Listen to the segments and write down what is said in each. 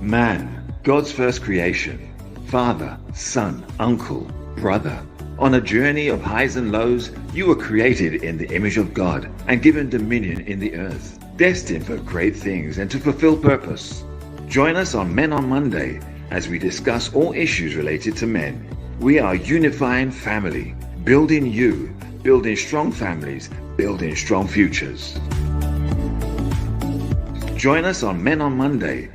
Man, God's first creation, father, son, uncle, brother. On a journey of highs and lows, you were created in the image of God and given dominion in the earth, destined for great things and to fulfill purpose. Join us on Men on Monday as we discuss all issues related to men. We are unifying family, building you, building strong families, building strong futures. Join us on Men on Monday.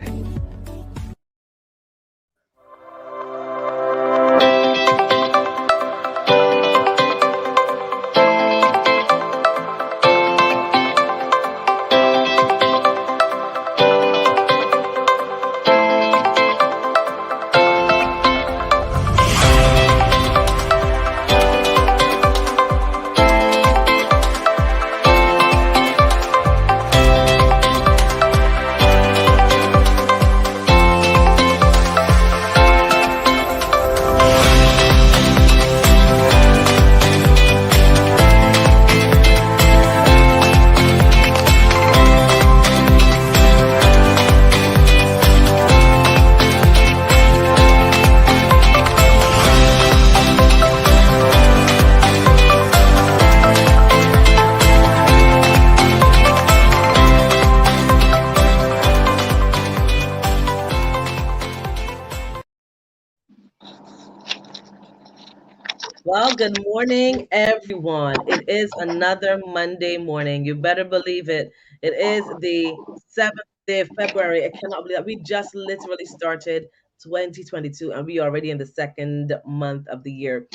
Well, good morning, everyone. It is another Monday morning. You better believe it. It is the 7th day of February. I cannot believe that we just literally started 2022 and we are already in the second month of the year.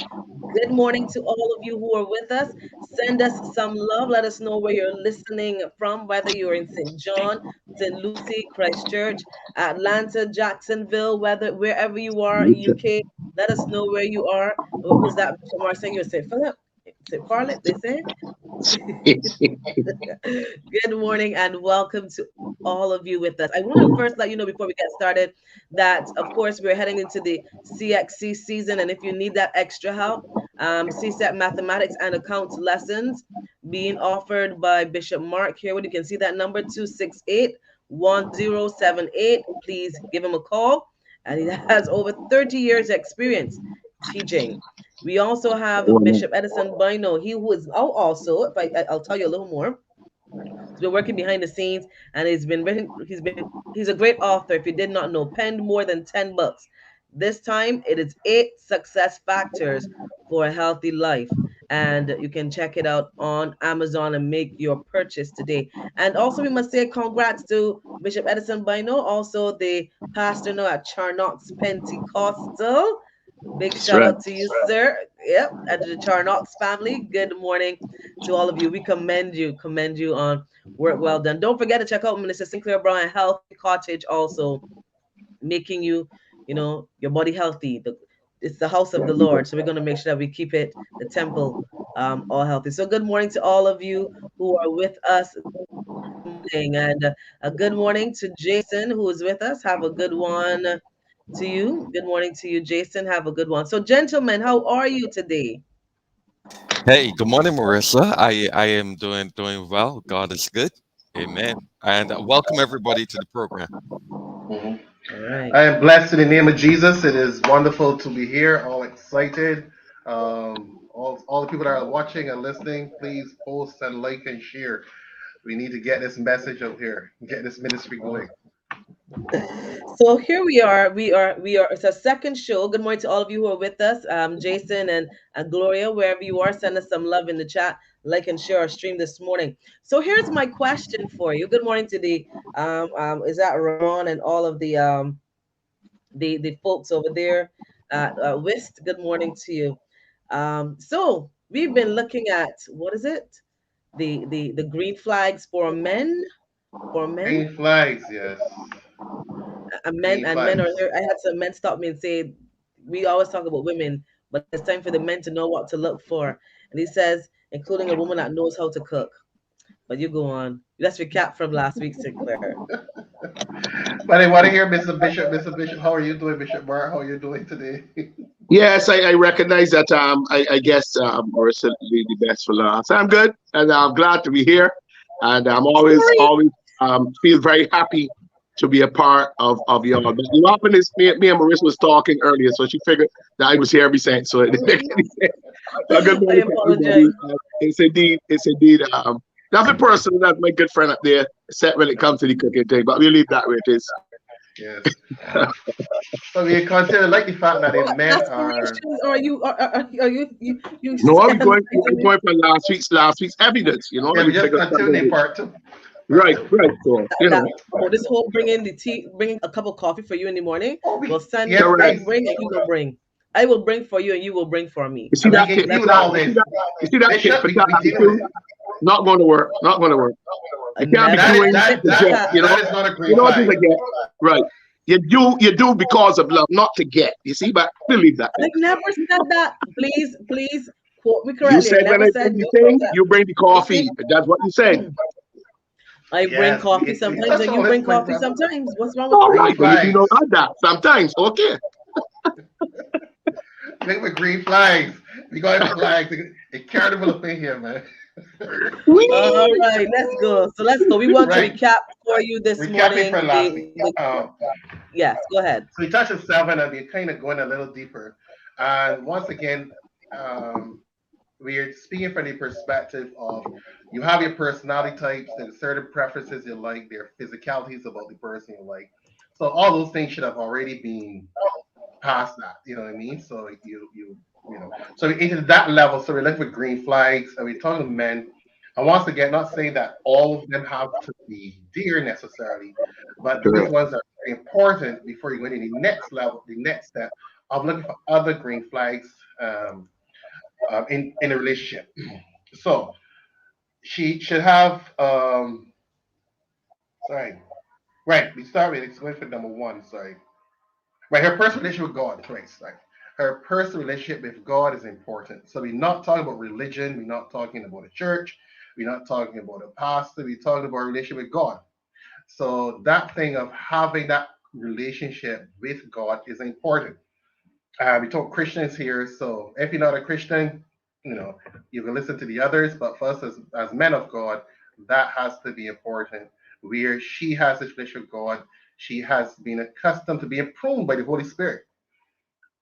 Good morning to all of you who are with us. Send us some love. Let us know where you're listening from, whether you're in St. John, St. Lucie, Christchurch, Atlanta, Jacksonville, wherever you are in UK. Let us know where you are. Who's that? Bishop Mark saying you're St. Philip, St. Farlet, they say. Good morning and welcome to all of you with us. I want to first let you know before we get started that, of course, we're heading into the CXC season. And if you need that extra help, CSET mathematics and accounts lessons being offered by Bishop Mark Harewood. You can see that number 268-1078. Please give him a call. And he has over 30 years experience teaching. We also have Bishop Edison Bynoe. He was also, I'll tell you a little more. He's been working behind the scenes, and he's a great author. If you did not know, penned more than 10 books. This time it is 8 success factors for a healthy life. And you can check it out on Amazon and make your purchase today. And also, we must say congrats to Bishop Edison Bynoe, also the pastor now at Charnock's Pentecostal. Big shout out to you, sir. Yep, and to the Charnock's family. Good morning to all of you. We commend you on work well done. Don't forget to check out Minister Clair Browne Healthy Cottage, also making you, your body healthy. It's the house of the Lord, so we're going to make sure that we keep it, the temple, all healthy. So good morning to all of you who are with us. And a good morning to Jason, who is with us. Have a good one to you. Good morning to you, Jason. Have a good one. So, gentlemen, how are you today? Hey, good morning, Marissa. I am doing well. God is good. Amen. And welcome everybody to the program. All right. I am blessed in the name of Jesus. It is wonderful to be here. All excited. All the people that are watching and listening, please post and like and share. We need to get this message out here, get this ministry going. So here we are. It's a second show. Good morning to all of you who are with us. Jason and Gloria, wherever you are, send us some love in the chat, like and share our stream this morning. So here's my question for you. Good morning to the is that Ramon and all of the folks over there at WIST. Good morning to you. So we've been looking at, what is it? The green flags for men. Green flags, yes. Men are there. I had some men stop me and say, we always talk about women, but it's time for the men to know what to look for. And he says, including a woman that knows how to cook. But you go on. Let's recap from last week, Sinclair. But I want to hear Mr. Bishop. Mr. Bishop, how are you doing, Bishop Mark? How are you doing today? Yes, I recognize that. I guess Marissa did the best for last. I'm good, and I'm glad to be here. And I'm always feel very happy to be a part of y'all. But what happened is me and Marissa was talking earlier, so she figured that I was here every second, so it didn't make any sense. So good morning, I apologize. it's indeed. Nothing personal. That's my good friend up there, except when it comes to the cooking thing. But we'll leave that where it is. Yes. So we consider like the fact that the men are. Aspirations, or you No, I'm going for last week's evidence. You know, Yeah, we just continue part 2. Right. So this whole bringing a cup of coffee for you in the morning. We'll send yeah, you. right. I bring and you will bring. I will bring for you and you will bring for me. You see that kid? You see that kid? Not going to work. Not going to work. I can't be doing that. You know, that is not a green you know what flag. to get. Right. You do because of love, not to get. You see, but believe that. I never said that. Please quote me correctly. You said when I bring the thing, you bring the coffee. That's what you say. I bring coffee sometimes, and you bring coffee sometimes. What's wrong with all right? But you know that sometimes. Okay. Look with green flags. We got flags. It carnival up in here, man. All right, let's go. So let's go. We want to recap for you this morning. For last week. Yes, go ahead. So we touched on 7, and we're kind of going a little deeper. And once again, we're speaking from the perspective of you have your personality types, there's certain preferences you like, there are physicalities about the person you like. So all those things should have already been past that. You know what I mean? So you know. So we into that level. So we're looking for green flags, and we're talking to men. And once again, not saying that all of them have to be dear necessarily, but these ones are important before you go into the next level, the next step of looking for other green flags in a relationship. So she should have we start with it's going for number 1, right, her personal relationship with God, her personal relationship with God is important. So we're not talking about religion, we're not talking about a church, we're not talking about a pastor, we're talking about a relationship with God. So that thing of having that relationship with God is important. We talk Christians here, so if you're not a Christian, you know, you can listen to the others, but for us as men of God, that has to be important. Where she has this relationship with God, she has been accustomed to being pruned by the Holy Spirit.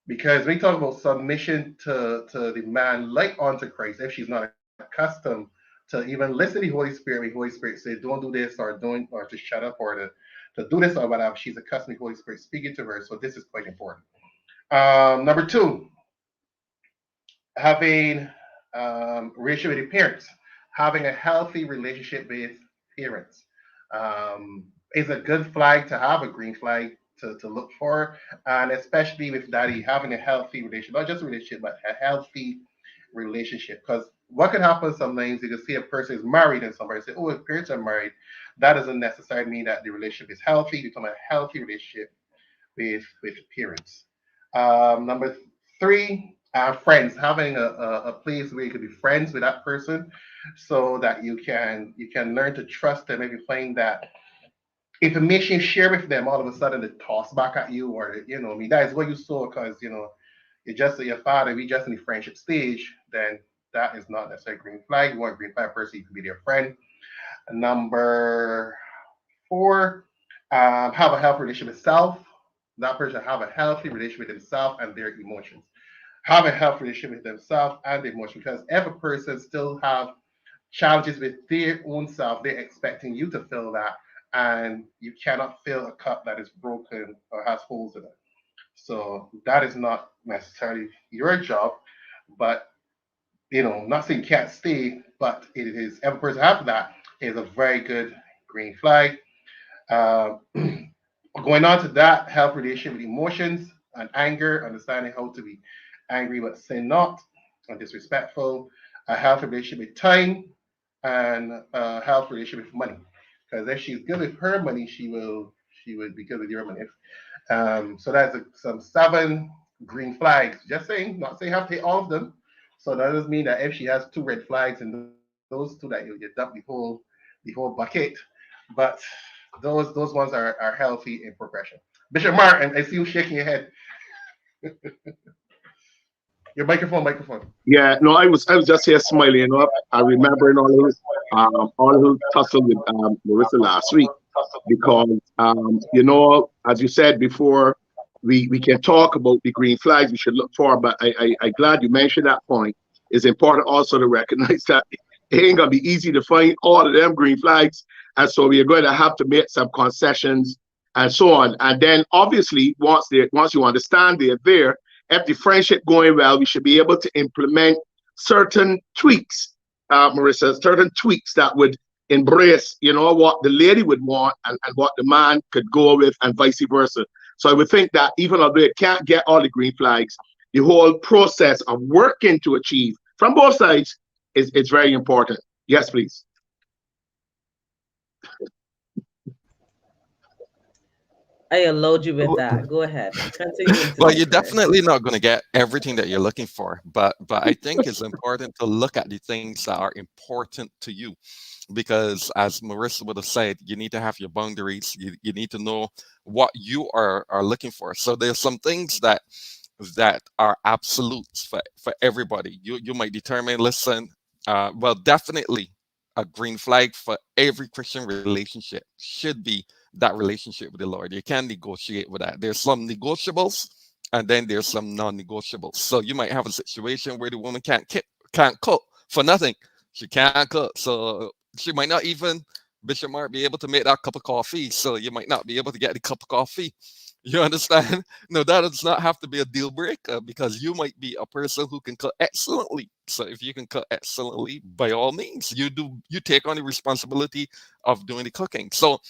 Because we talk about submission to the man like unto Christ, if she's not accustomed to even listen to the Holy Spirit, the Holy Spirit says, don't do this or to shut up or to do this or whatever, she's accustomed to the Holy Spirit speaking to her. So this is quite important. Number 2, having relationship with parents, having a healthy relationship with parents is a good flag to have, a green flag to look for, and especially with daddy having a healthy relationship, not just a relationship, but a healthy relationship. Because what can happen sometimes, you can see a person is married and somebody say, oh, if parents are married, that doesn't necessarily mean that the relationship is healthy. You're talking about a healthy relationship with parents. Number 3, friends, having a place where you can be friends with that person so that you can learn to trust them. If you find that information share with them, all of a sudden they toss back at you, or that is what you saw because you're just your father, we just in the friendship stage, then that is not necessarily a green flag. You want a green flag person, you can be their friend. Number 4, have a healthy relationship with self. That person have a healthy relationship with themselves and their emotions. Have a healthy relationship with themselves and their emotions, because if a person still have challenges with their own self, they're expecting you to fill that, and you cannot fill a cup that is broken or has holes in it. So that is not necessarily your job, but not saying you can't stay, but it is every person after that is a very good green flag. Going on to that, health relationship with emotions and anger, understanding how to be angry but sin not, and disrespectful, a healthy relationship with time, and a healthy relationship with money. Because if she's good with her money, she would be good with your money. So that's some 7 green flags. Just saying, not saying you have to take all of them. So that doesn't mean that if she has 2 red flags and those 2 that you dump the whole bucket. But those ones are healthy in progression. Bishop Mark, and I see you shaking your head. Your microphone. Yeah, no, I was just here smiling. I remember all who tussled with Marissa last week. because you know, as you said before, we can talk about the green flags we should look for, but I glad you mentioned that point. It's important also to recognize that it ain't gonna be easy to find all of them green flags, and so we are going to have to make some concessions and so on. And then obviously once you understand they're there, if the friendship going well, we should be able to implement certain tweaks, Marissa, certain tweaks that would embrace, you know, what the lady would want and what the man could go with, and vice versa. So I would think that even although it can't get all the green flags, the whole process of working to achieve from both sides is very important. Yes, please. I allowed you with that. Go ahead. Continue. Well, you're definitely not going to get everything that you're looking for, but I think it's important to look at the things that are important to you, because as Marissa would have said, you need to have your boundaries. You need to know what you are looking for. So there's some things that are absolutes for everybody. You might determine, listen, well, definitely a green flag for every Christian relationship should be that relationship with the Lord. You can negotiate with that. There's some negotiables, and then there's some non-negotiables. So you might have a situation where the woman can't cook for nothing. She can't cook, so she might not even, Bishop Mark, be able to make that cup of coffee. So you might not be able to get the cup of coffee. You understand? No, that does not have to be a deal breaker, because you might be a person who can cook excellently. So if you can cook excellently, by all means, you take on the responsibility of doing the cooking. So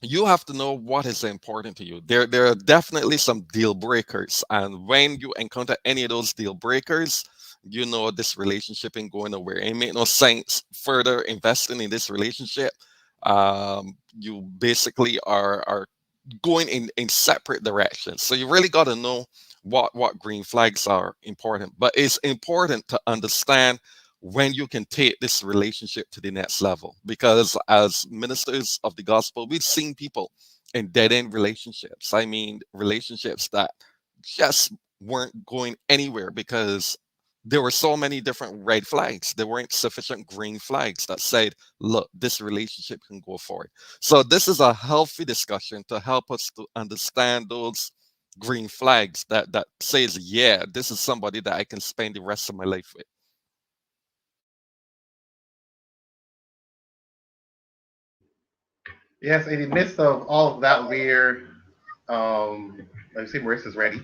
you have to know what is important to you. There are definitely some deal breakers, and when you encounter any of those deal breakers, you know this relationship ain't going nowhere. It make no sense further investing in this relationship. You basically are going in separate directions. So you really got to know what green flags are important. But it's important to understand when you can take this relationship to the next level, because as ministers of the gospel, we've seen people in dead-end relationships. I mean, relationships that just weren't going anywhere because there were so many different red flags. There weren't sufficient green flags that said, look, this relationship can go forward. So this is a healthy discussion to help us to understand those green flags that says, yeah, this is somebody that I can spend the rest of my life with. Yes, in the midst of all of that, let me see, Marissa's ready.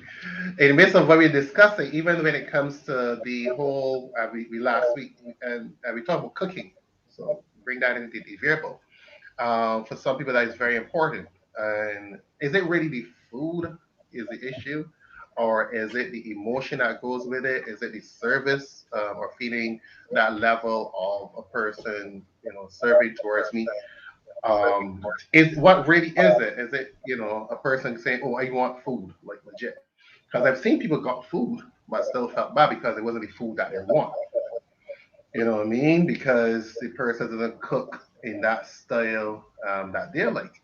In the midst of what we're discussing, even when it comes to the whole, we last week, and we talked about cooking. So bring that into the variable. For some people, that is very important. And is it really the food is the issue? Or is it the emotion that goes with it? Is it the service or feeling that level of a person, serving towards me? Is what really is it? Is it, a person saying, "Oh, I want food," like legit? Because I've seen people got food but still felt bad because it wasn't the food that they want. You know what I mean? Because the person doesn't cook in that style that they like,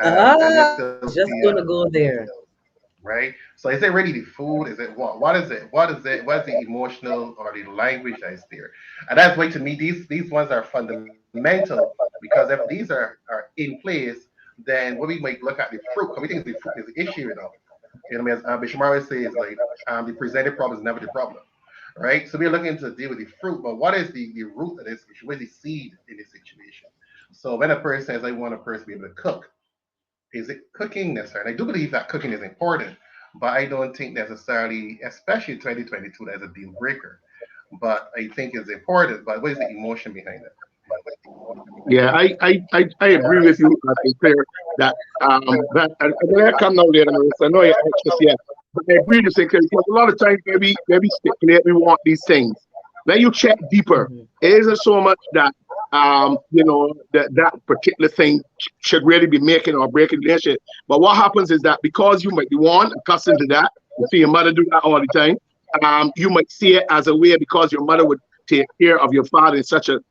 and they still Just feel gonna go there. right. So is it really the food? Is it what? What is it? What is it? What is the emotional or the language that is there? And that's why to me these ones are fundamental, because if these are in place, then when we might look at the fruit, because we think the fruit is the issue, You know what I mean? As Bishop Morris says, like the presented problem is never the problem, right? So we're looking to deal with the fruit, but what is the root of this issue? What is the seed in this situation? So when a person says, "I want a person to be able to cook," is it cooking necessarily? I do believe that cooking is important, but I don't think necessarily, especially 2022, that's a deal breaker. But I think it's important. But what is the emotion behind it? Yeah, I agree with you, Clair, that I'm gonna come now later, Marissa. I know you're anxious, yeah, but I agree with you, because a lot of times maybe stipulate we want these things. When you check deeper, it isn't so much that that particular thing should really be making or breaking the relationship. But what happens is that because you might be accustomed to that, you see your mother do that all the time. You might see it as a way because your mother would take care of your father in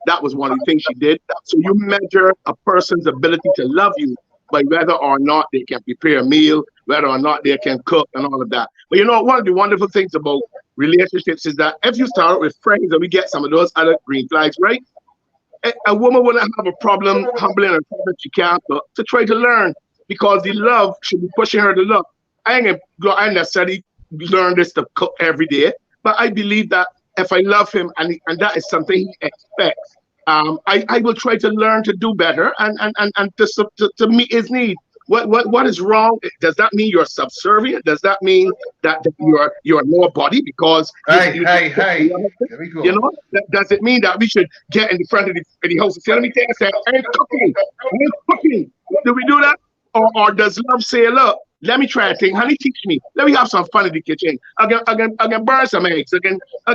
that was one of the things she did. So you measure a person's ability to love you by whether or not they can prepare a meal, whether or not they can cook and all of that. But one of the wonderful things about relationships is that if you start with friends and we get some of those other green flags, right? a woman wouldn't have a problem humbling herself that she can't cook to try to learn, because the love should be pushing her to look. I ain't necessarily learn this to cook every day, but I believe that if I love him and that is something he expects, I will try to learn to do better and to meet his need. What is wrong? Does that mean you're subservient? Does that mean that you're nobody because hey, here we go. You know, does it mean that we should get in the front of the house and say, let me take a second, I'm cooking. Do we do that? Or does love say, look, let me try a thing, honey, teach me. Let me have some fun in the kitchen. I can burn some eggs. I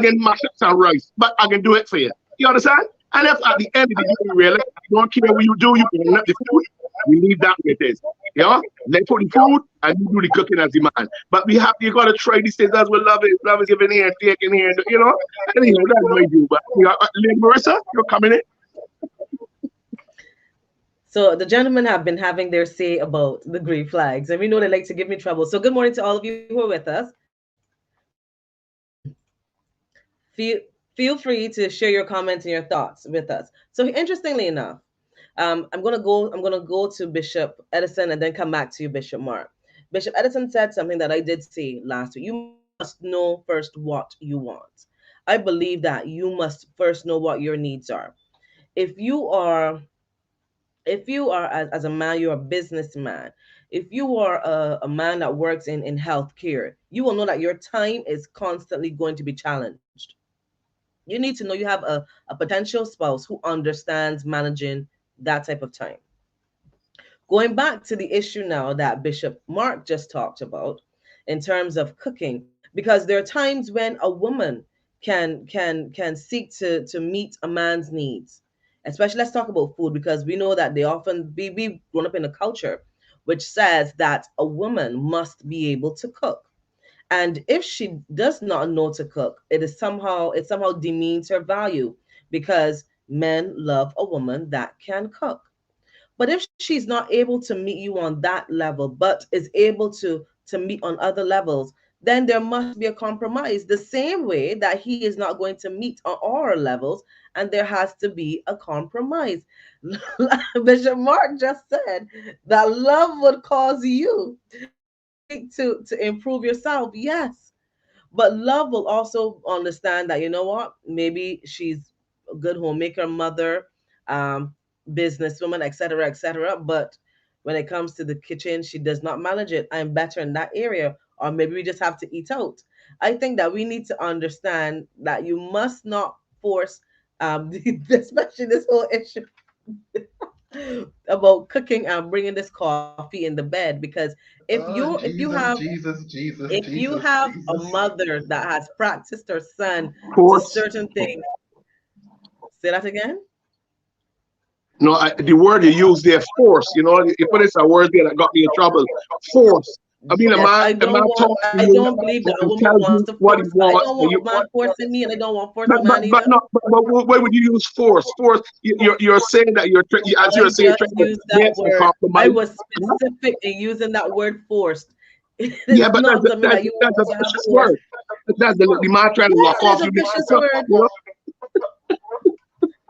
can mash up some rice, but I can do it for you. You understand? And if at the end of the day you realize you don't care what you do, you can let the food, we leave that with this. You know? They put the food and you do the cooking as the man. But you gotta try these things as well. Love is giving here, taking here, you know. Anyhow, that's my view. But Lady Marissa, you're coming in. So the gentlemen have been having their say about the green flags, and we know they like to give me trouble. So good morning to all of you who are with us. Feel free to share your comments and your thoughts with us. So interestingly enough, I'm gonna go to Bishop Edison and then come back to you, Bishop Mark. Bishop Edison said something that I did say last week. You must know first what you want. I believe that you must first know what your needs are. If you are as a man, you're a businessman. If you are a man that works in healthcare, you will know that your time is constantly going to be challenged. You need to know you have a potential spouse who understands managing that type of time. Going back to the issue now that Bishop Mark just talked about in terms of cooking, because there are times when a woman can seek to meet a man's needs. Especially, let's talk about food, because we know that they often be grown up in a culture which says that a woman must be able to cook. And if she does not know to cook, it somehow demeans her value, because men love a woman that can cook. But if she's not able to meet you on that level, but is able to meet on other levels, then there must be a compromise. The same way that he is not going to meet on all levels, and there has to be a compromise. Bishop Mark just said that love would cause you to improve yourself. Yes, but love will also understand that, you know what, maybe she's a good homemaker, mother, businesswoman, etc., but when it comes to the kitchen, she does not manage it. I'm better in that area, or maybe we just have to eat out. I think that we need to understand that you must not force especially this whole issue about cooking and bringing this coffee in the bed, because if you have a mother that has practiced her son to certain things. Say that again. No, the word you use there, force. You know, you put this a word there that got me in trouble. Force. I mean, yes, I don't believe that a woman wants to force. I don't want a man forcing me, and I don't want force a man either. But why would you use force? Force. You're saying that as you're saying, that word. I was specific in using that word, forced. Yeah, but that's a vicious word. That's the man trying to lock off you.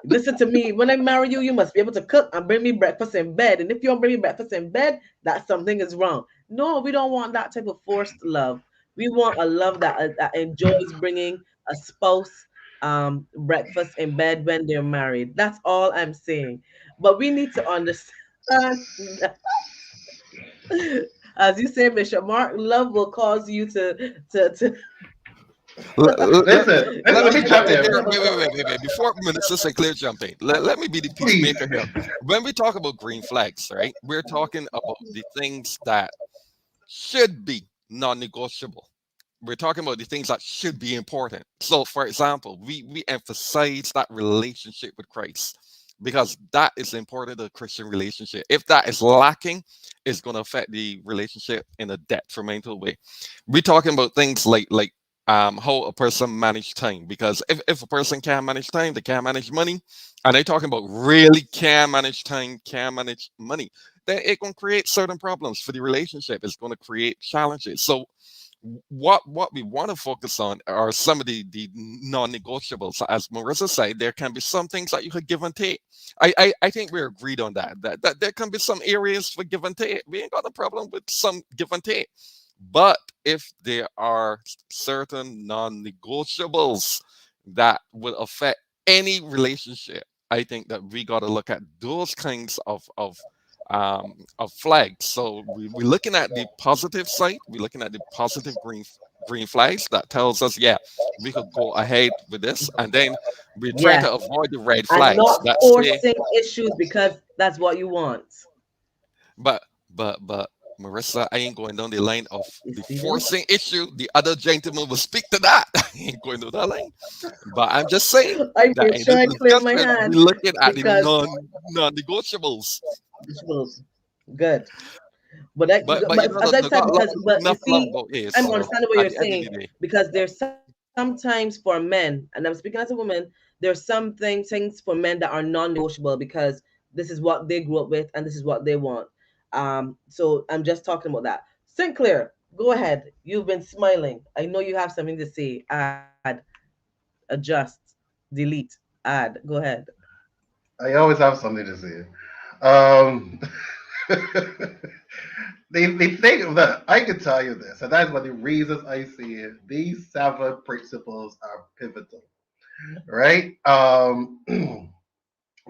Listen to me. When I marry you, you must be able to cook and bring me breakfast in bed. And if you don't bring me breakfast in bed, that something is wrong. No, we don't want that type of forced love. We want a love that enjoys bringing a spouse breakfast in bed when they're married. That's all I'm saying. But we need to understand that, as you say, Bishop Mark, love will cause you to Listen, let me jump in. Wait. Before Minister Clair jump in, let me be the peacemaker here. When we talk about green flags, right, we're talking about the things that should be non-negotiable. We're talking about the things that should be important. So, for example, we emphasize that relationship with Christ, because that is important to a Christian relationship. If that is lacking, it's going to affect the relationship in a detrimental way. We're talking about things like how a person manage time, because if a person can't manage time, they can't manage money, and they're talking about really can manage time, can manage money, then it can create certain problems for the relationship. It's going to create challenges. So what we want to focus on are some of the non-negotiables. As Marissa said, there can be some things that you could give and take. I think we're agreed on that there can be some areas for give and take. We ain't got a problem with some give and take. But if there are certain non-negotiables that will affect any relationship, I think that we got to look at those kinds of flags. So we're looking at the positive side. We're looking at the positive green flags that tells us, yeah, we could go ahead with this, and then we try Yes. to avoid the red And flags. not That's forcing issues because that's what you want. but Marissa, I ain't going down the line of You the see this? forcing issue. The other gentleman will speak to that. I ain't going down that line. But I'm just saying I that made in sure this I cleared my discussion, hand we're looking at the because non-negotiables. good. But as But you know, I said, they got but you enough love see, about this. I'm So understanding what at you're the end of saying the day, because there's sometimes for men, and I'm speaking as a woman, there's some things for men that are non-negotiable because this is what they grew up with and this is what they want. So I'm just talking about that. Sinclair, go ahead. You've been smiling. I know you have something to say. Add, adjust, delete, add. Go ahead. I always have something to say. Um, they think that I can tell you this, and that's one of the reasons I see it. These 7 principles are pivotal, right?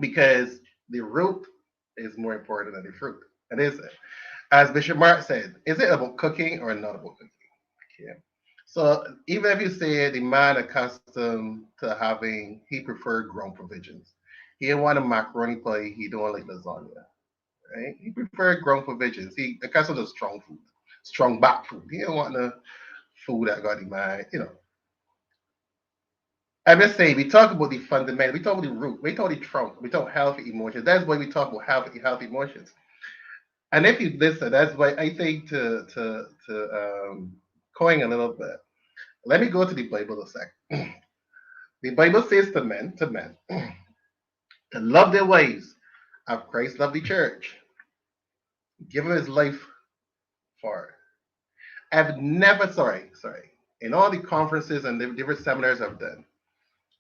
Because the root is more important than the fruit. And is it? As Bishop Mark said, is it about cooking or not about cooking? Okay. So even if you say the man accustomed to having, he preferred ground provisions. He didn't want a macaroni pie. He don't like lasagna, right? He preferred ground provisions. He accustomed to strong food, strong back food. He didn't want the food that got him mind, I'm just saying, we talk about the fundamental, we talk about the root, we talk about the trunk, we talk healthy emotions. That's why we talk about healthy emotions. And if you listen, that's why I think to coin a little bit. Let me go to the Bible a sec. The Bible says to men, to love their wives, as Christ loved the church, give him his life for it. I've never, sorry, in all the conferences and the different seminars I've done,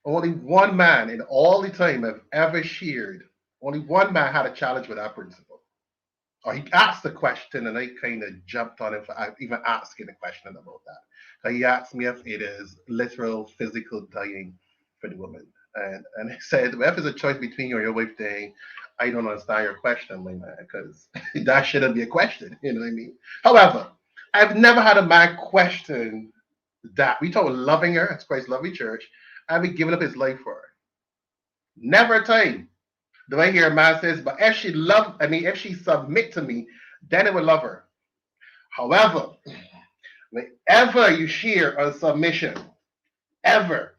only one man in all the time I've ever shared, only one man had a challenge with that principle. Or he asked the question and I kind of jumped on him for even asking a question about that. So he asked me if it is literal physical dying for the woman. And he said, well, if it's a choice between you and your wife dying, I don't understand your question, my man, because that shouldn't be a question, you know what I mean? However, I've never had a man question that. We talk about loving her as Christ loved the church, and be giving up his life for her. Never a time do I hear a man says, but if she submit to me, then I will love her. However, whenever you share on submission, ever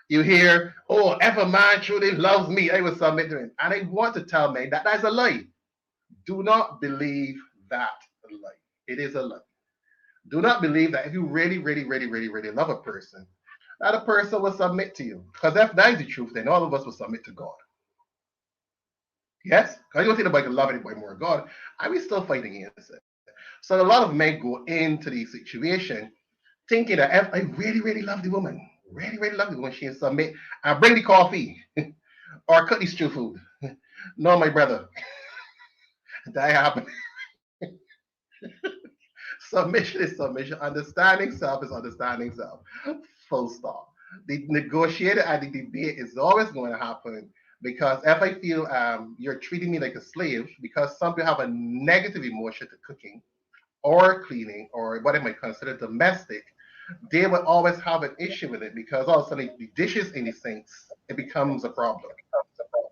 you hear, oh, if a man truly loves me, I will submit to him. And I want to tell men that that's a lie. Do not believe that lie. It is a lie. Do not believe that if you really, really, really, really, really love a person, that a person will submit to you. Because if that is the truth, then all of us will submit to God. Yes? Because you don't think nobody can love anybody more than God. And we still fighting against it. So a lot of men go into the situation thinking that if I really, really love the woman, really, really love the woman, she'll submit and bring the coffee or cook the stew food. No, my brother. That happened. Submission is submission. Understanding self is understanding self. Full stop. The negotiator and the debate is always going to happen because if I feel you're treating me like a slave, because some people have a negative emotion to cooking or cleaning or what I might consider domestic, they will always have an issue with it because all of a sudden the dishes in the sinks, it becomes a problem.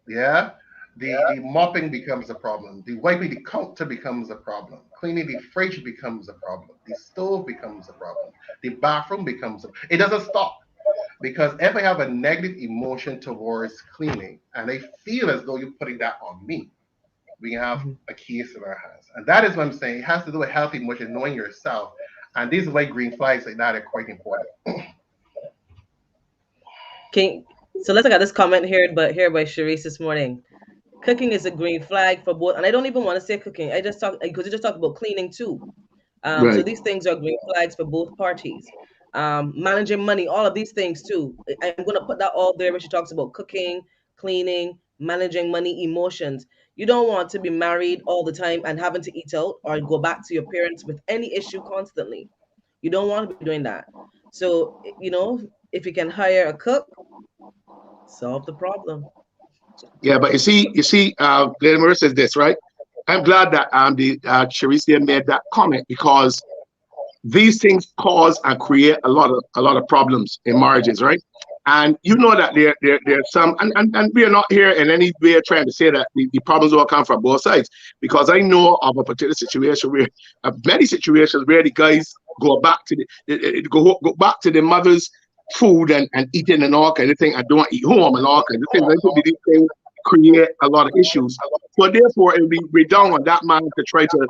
Yeah. The mopping becomes a problem. The wiping the counter becomes a problem. Cleaning the fridge becomes a problem. The stove becomes a problem. The bathroom becomes it doesn't stop. Because if I have a negative emotion towards cleaning and I feel as though you're putting that on me, we have a case in our hands. And that is what I'm saying. It has to do with healthy emotion, knowing yourself. And these white green flags like that are quite important. So let's look at this comment here, but here by Sharice this morning. Cooking is a green flag for both, and I don't even want to say cooking. I just talk because you just talked about cleaning too. So these things are green flags for both parties. Managing money, all of these things too. I'm going to put that all there where she talks about cooking, cleaning, managing money, emotions. You don't want to be married all the time and having to eat out or go back to your parents with any issue constantly. You don't want to be doing that. So, if you can hire a cook, solve the problem. Yeah, but Lady Marissa says this, right? I'm glad that the Charisse made that comment, because these things cause and create a lot of problems in marriages, right? And you know that there's some, and we are not here in any way trying to say that the problems all come from both sides, because I know of a particular situation where many situations where the guys go back to go back to the mother's food and eating and all kind of thing, and don't eat home and all kinds of things. I think these things create a lot of issues. So therefore, it would be down on that man to try to,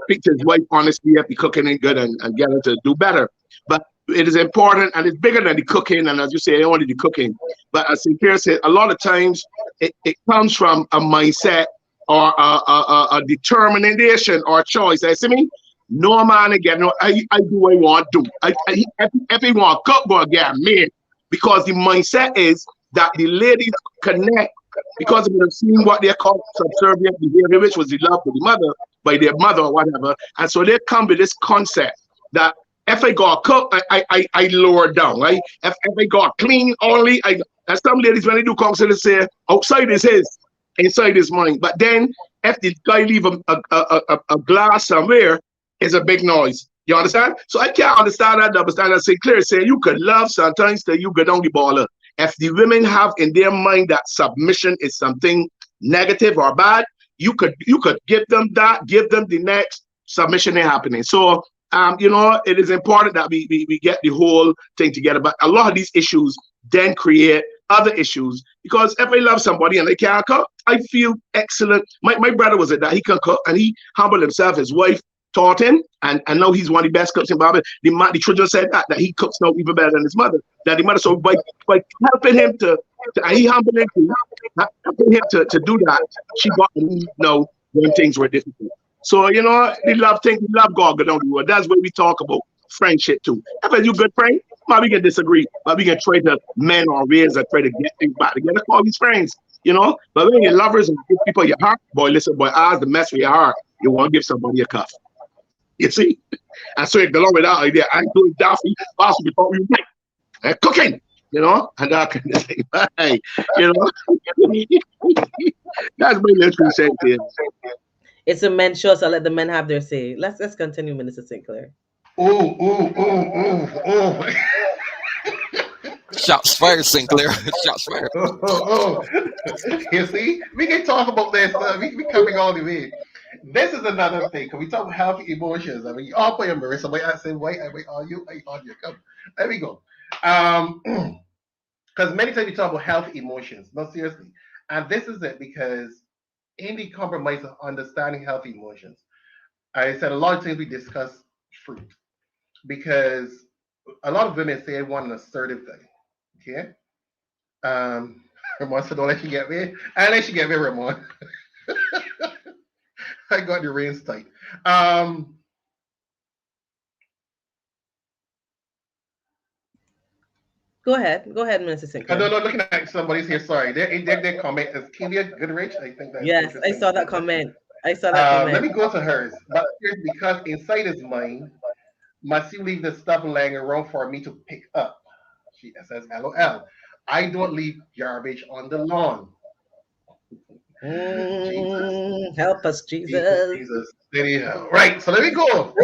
speak to his wife honestly, be cooking and good and get her to do better. But it is important, and it's bigger than the cooking, and as you say, only the cooking. But as Sinclair said, a lot of times it comes from a mindset or a determination or a choice. I see me. No man again. No, I do what I want to do. If he want to cook, go get me, because the mindset is that the ladies connect, because we have seen what they call subservient behavior, which was the love for the mother by their mother or whatever, and so they come with this concept that if I go cook, I lower down, right? If I go clean only, and some ladies when they do cook, so they say outside is his, inside is mine. But then if the guy leave a glass somewhere, it's a big noise. You understand? So I can't understand that double standard. Say clear, say you could love sometimes till you go down the baller. If the women have in their mind that submission is something negative or bad, you could give them that, give them the next, submission ain't happening. So it is important that we get the whole thing together. But a lot of these issues then create other issues, because if I love somebody and they can't cook, I feel excellent. My brother was at that, he can cook, and he humbled himself. His wife taught him, and know he's one of the best cooks in Barbara. The children said that he cooks now even better than his mother. That the mother, so by helping him to he humbled him helping him to do that, she got to know when things were difficult. So the love thing, the love God go down the road. That's where we talk about friendship too. If you good friend, maybe we can disagree, but we can try to mend our ways and try to get things back together. Call these friends, But when you're lovers and give people your heart, boy, listen, boy, the mess with your heart, you want to give somebody a cuff. You see? And so it belong with that idea. I'm doing Daffy, fast before we wait. And cooking, and that kind of thing. Hey, that's my little sense here. It's a men's show, so I'll let the men have their say. Let's continue, Minister Sinclair. Oh. Shots fired, Sinclair. Shots fired. You see, we can talk about this. We coming all the way. This is another thing. Can we talk about healthy emotions? I mean, you all play Marissa. Wait, I say, wait, are you? Come. There we go. Because many times we talk about healthy emotions. No, seriously. And this is it, because in the compromise of understanding healthy emotions, I said a lot of things we discuss fruit, because a lot of women say they want an assertive thing. Okay. Ramon said, don't let you get me. I let you get me, Ramon. I got the reins tight. Go ahead, Minister Sinclair. No, looking at somebody's here. Sorry, their comment is Kelia Goodrich. I think that's yes, I saw that comment. Let me go to hers. But because inside his mind, must you leave the stuff laying around for me to pick up? She says, LOL. I don't leave garbage on the lawn. Jesus. Help us, Jesus. Jesus. Anyhow. Right, so let me go.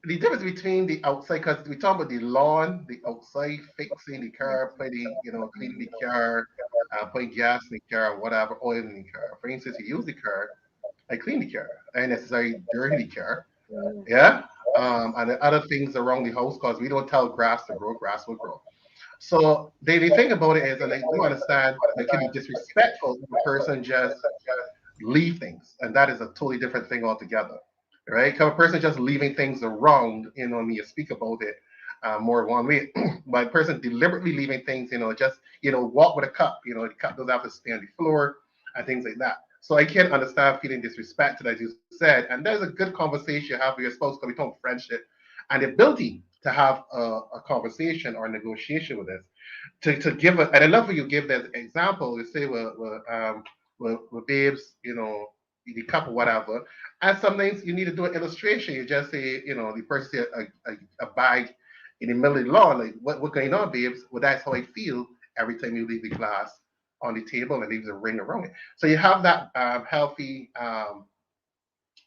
The difference between the outside, because we talk about the lawn, the outside, fixing the car, cleaning the car, putting gas in the car, whatever, oil in the car. For instance, you use the car, I clean the car. I ain't necessarily dirty the car. Yeah. And the other things around the house, because we don't tell grass to grow, grass will grow. So the thing about it is, and I do understand, it can be disrespectful if a person just leave things, and that is a totally different thing altogether, right? Because a person just leaving things around, me to speak about it more one way, but a person deliberately leaving things, just walk with a cup, the cup doesn't have to stay on the floor and things like that. So I can't understand feeling disrespected, as you said. And there's a good conversation you have with your spouse, because we talk friendship and the ability to have a conversation or a negotiation with us. To give a, and I love when you give that example. You say, well, babes, the couple, whatever. And sometimes you need to do an illustration. You just say, the person say a bag in the middle of the lawn, like, what going on, babes? Well, that's how I feel every time you leave the glass on the table and leaves a ring around it. So you have that healthy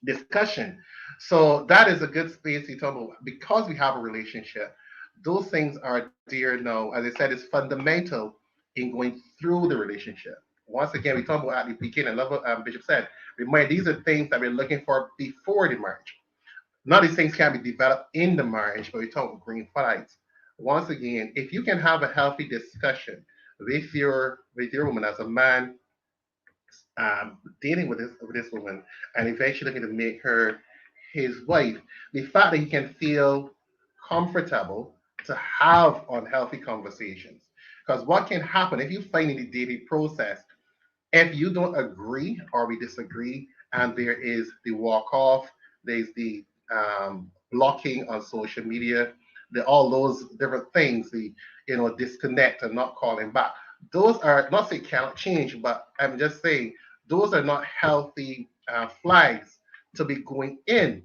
discussion. So that is a good space to talk about, because we have a relationship. Those things are there now. As I said, it's fundamental in going through the relationship. Once again, we talk about at the beginning. I love what Bishop said. Remind, these are things that we're looking for before the marriage. None of these things can be developed in the marriage, but we talk about green flags. Once again, if you can have a healthy discussion with your woman as a man, dealing with this woman, and eventually looking to make her his wife, the fact that he can feel comfortable to have unhealthy conversations. Because what can happen if you find in the dating process, if you don't agree or we disagree, and there is the walk off, there's the blocking on social media, all those different things, the disconnect and not calling back. Those are not say cannot change, but I'm just saying those are not healthy flags to be going into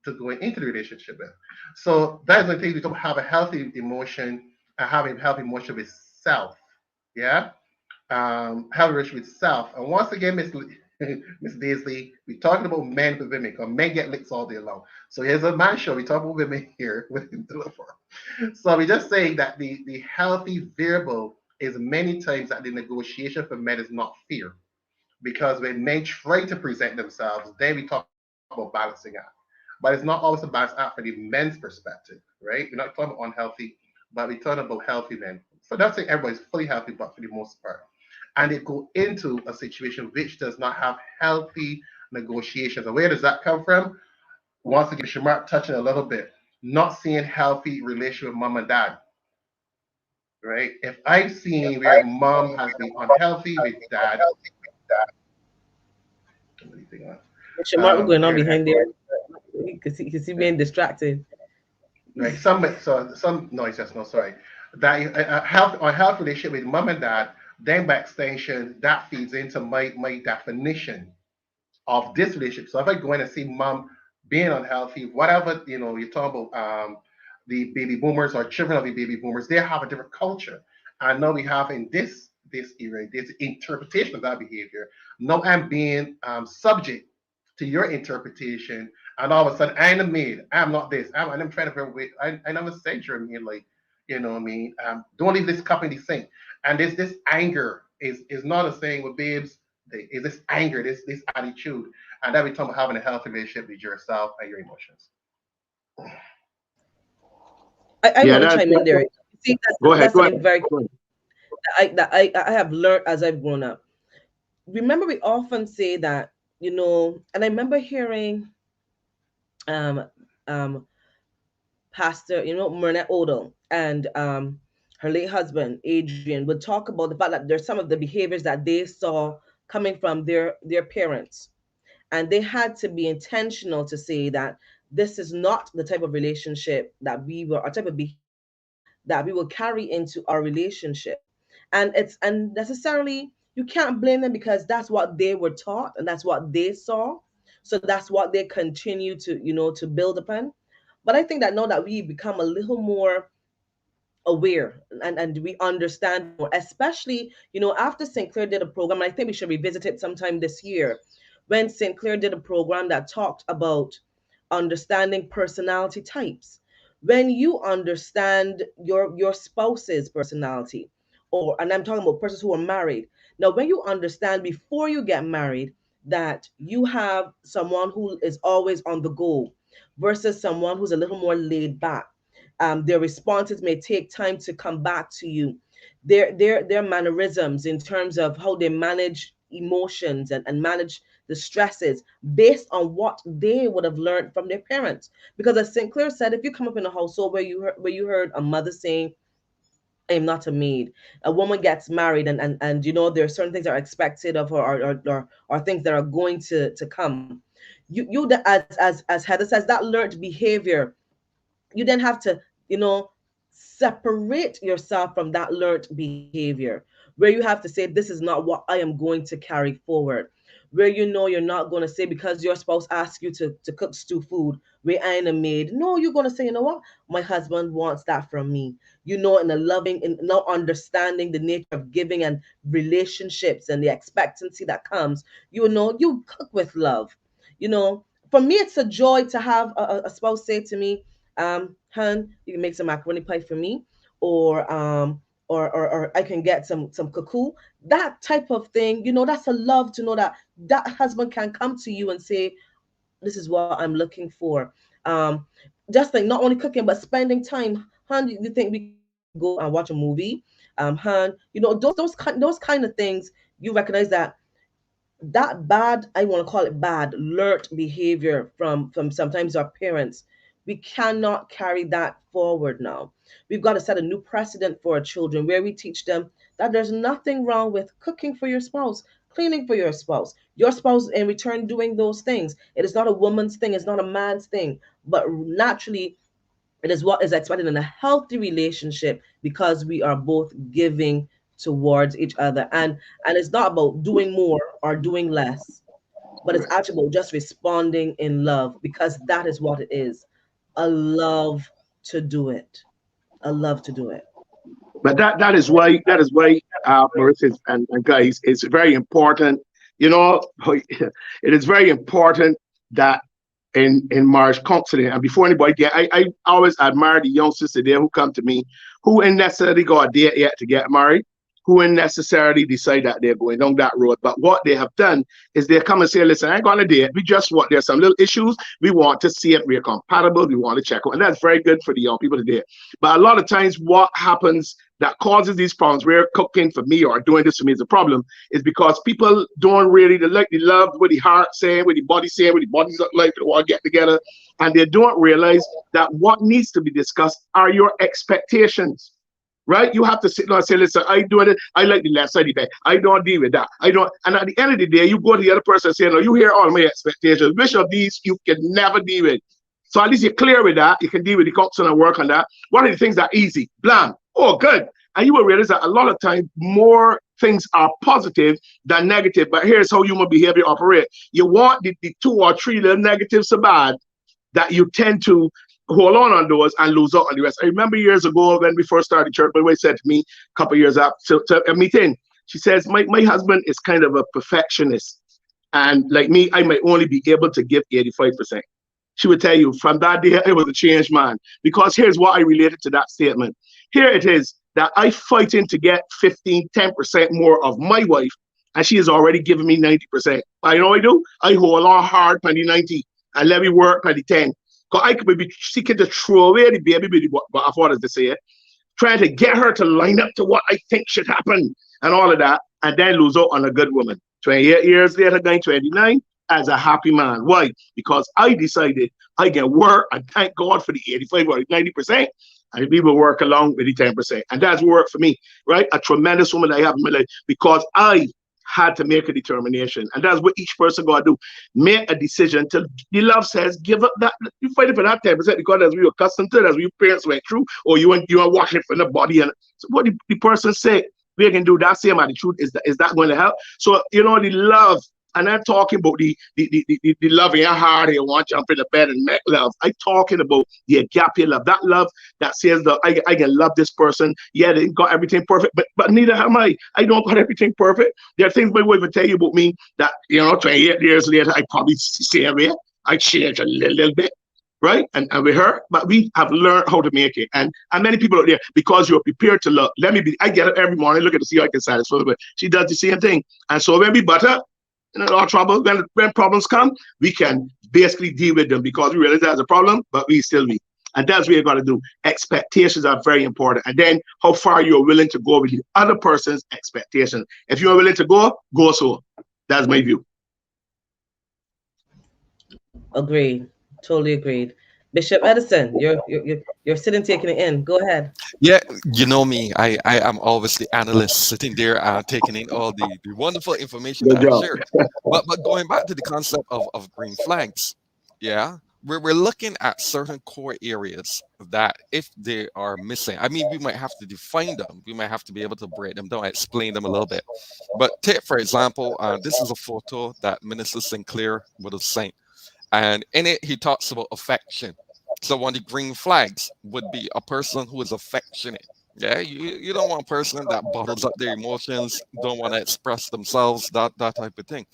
the relationship with. So that's the thing, we don't have a healthy emotion and having healthy emotion with self. Yeah. Healthy relationship with self. And once again, Miss Daisley, we're talking about men with women, because men get licks all day long. So here's a man show. We talk about women here with So we're just saying that the healthy variable is many times that the negotiation for men is not fear. Because when men try to present themselves, then we talk about balancing out. But it's not always a balance out for the men's perspective, right? We're not talking about unhealthy, but we're talking about healthy men. So that's saying everybody's fully healthy, but for the most part. And they go into a situation which does not have healthy negotiations. And where does that come from? Once again, Shamar touching a little bit, not seeing healthy relation with mom and dad, right? If I've seen where mom has been unhealthy with dad, anything else? Shamar, what's going on behind there? Because he being distracted. Right. Some noise. Just no. Sorry. That a health relationship with mom and dad. Then by extension, that feeds into my definition of this relationship. So if I go in and see mom being unhealthy, whatever you're talking about, the baby boomers or children of the baby boomers, they have a different culture. And now we have in this era, this interpretation of that behavior. Now I'm being subject to your interpretation, and all of a sudden I'm a maid. I'm not this. I'm trying to figure wait. I never said you're a maid. Like, what I mean. Don't leave this cup in the sink. And this anger is not a saying with babes. Is this anger, this attitude, and then we talk about having a healthy relationship with yourself and your emotions. I want to chime in there. See, go ahead. Something very that I have learned as I've grown up. Remember, we often say that, and I remember hearing um Pastor, Myrna Odell and her late husband Adrian would talk about the fact that there's some of the behaviors that they saw coming from their parents, and they had to be intentional to say that this is not the type of relationship that we were, or type of behavior that we will carry into our relationship. And necessarily you can't blame them, because that's what they were taught and that's what they saw. So that's what they continue to build upon. But I think that now that we become a little more aware and we understand more, especially after St. Clair did a program, and I think we should revisit it sometime this year, when St. Clair did a program that talked about understanding personality types. When you understand your spouse's personality, and I'm talking about persons who are married. Now, when you understand before you get married that you have someone who is always on the go versus someone who's a little more laid back, their responses may take time to come back to you. Their mannerisms in terms of how they manage emotions and manage the stresses based on what they would have learned from their parents. Because as St. Clair said, if you come up in a household where you heard a mother saying, am not a maid. A woman gets married, and you know, there are certain things that are expected of her, or things that are going to come. As Heather says, that learned behavior, you then have to, you know, separate yourself from that learned behavior, where you have to say, this is not what I am going to carry forward. Where you know you're not going to say, because your spouse asks you to cook stew food, where I ain't a maid. No, you're going to say, you know what, my husband wants that from me. You know, in a loving, in now understanding the nature of giving and relationships and the expectancy that comes, you know, you cook with love. You know, for me, it's a joy to have a spouse say to me, hun, you can make some macaroni pie for me, or or I can get some cuckoo. That type of thing, you know, that's a love to know that that husband can come to you and say, this is what I'm looking for. Just like not only cooking but spending time. Hun, you think we can go and watch a movie? Hun, you know, those kind of things. You recognize that that bad, I want to call it bad, learned behavior from sometimes our parents, we cannot carry that forward now. We've got to set a new precedent for our children, where we teach them that there's nothing wrong with cooking for your spouse, cleaning for your spouse in return doing those things. It is not a woman's thing, it's not a man's thing, but naturally it is what is expected in a healthy relationship, because we are both giving towards each other. And it's not about doing more or doing less, but it's actually about just responding in love, because that is what it is. A love to do it. A love to do it. But that is why Marissa and guys, it's very important. You know, it is very important that in marriage counseling, and before anybody get, I always admire the young sister there who come to me, who ain't necessarily got a date yet to get married, who ain't necessarily decide that they're going down that road. But what they have done is they come and say, listen, I ain't gonna date. We just want, there's some little issues. We want to see if we're compatible. We want to check out. And that's very good for the young people today. But a lot of times what happens that causes these problems, where cooking for me or doing this for me is a problem, is because people don't really like the love, what the heart saying, what the body saying, what the body's like, they want to get together. And they don't realize that what needs to be discussed are your expectations. Right? You have to sit down and say, listen, I do it. I like the left side of the bed. I don't deal with that. I don't. And at the end of the day, you go to the other person and say, no, you hear all my expectations. Which of these you can never deal with? So at least you're clear with that. You can deal with the counseling and work on that. One of the things that are easy, blam. Oh, good. And you will realize that a lot of times more things are positive than negative. But here's how human behavior operate. You want the 2 or 3 little negatives so bad that you tend to hold on those and lose out on the rest. I remember years ago when we first started church, my wife said to me a couple of years after a meeting, she says, my husband is kind of a perfectionist. And like me, I might only be able to give 85%. She would tell you from that day, I was a changed man. Because here's what I related to that statement. Here it is that I fighting to get 15, 10% more of my wife, and she has already given me 90%. I know I do. I hold on hard for the 90 and let me work for the 10. Because I could be seeking to throw away the baby with what I thought to say it, trying to get her to line up to what I think should happen and all of that, and then lose out on a good woman. 28 years later, going 29, as a happy man. Why? Because I decided I can work, and thank God for the 85 or 90%, and we will work along with the 10%. And that's work for me, right? A tremendous woman I have in my life, because I had to make a determination. And that's what each person got to do. Make a decision till the love says, give up that. You fight for that 10% because as we were accustomed to it, as your parents went through, or you are washing from the body. And so what the person say, we can do that same attitude. Is that going to help? So, you know, the love, and I'm talking about the love in your heart, and you want to jump in the bed and make love. I'm talking about the agape love, that love that says that I can love this person. Yeah, they got everything perfect, but neither am I. I don't got everything perfect. There are things my wife would tell you about me that, you know, 28 years later, I probably say away. I change a little bit, right? And with her, but we have learned how to make it. And many people out there, because you're prepared to love. I get up every morning, look at to see how I can satisfy her, but she does the same thing. And so when we butter, in a lot of trouble, when problems come, we can basically deal with them because we realize there's a problem, but we still meet. And that's what you got to do. Expectations are very important. And then how far you're willing to go with the other person's expectations. If you're willing to go so. That's my view. Agreed. Totally agreed. Bishop Edison, you're sitting taking it in. Go ahead. Yeah, you know me. I am always the analyst sitting there taking in all the wonderful information Good that I job. share. But going back to the concept of green flags, yeah, we're looking at certain core areas that if they are missing, I mean, we might have to define them. We might have to be able to break them down, explain them a little bit. But take, for example, this is a photo that Minister Sinclair would have sent. And in it, he talks about affection. So one of the green flags would be a person who is affectionate. Yeah, you don't want a person that bottles up their emotions, don't want to express themselves, that type of thing.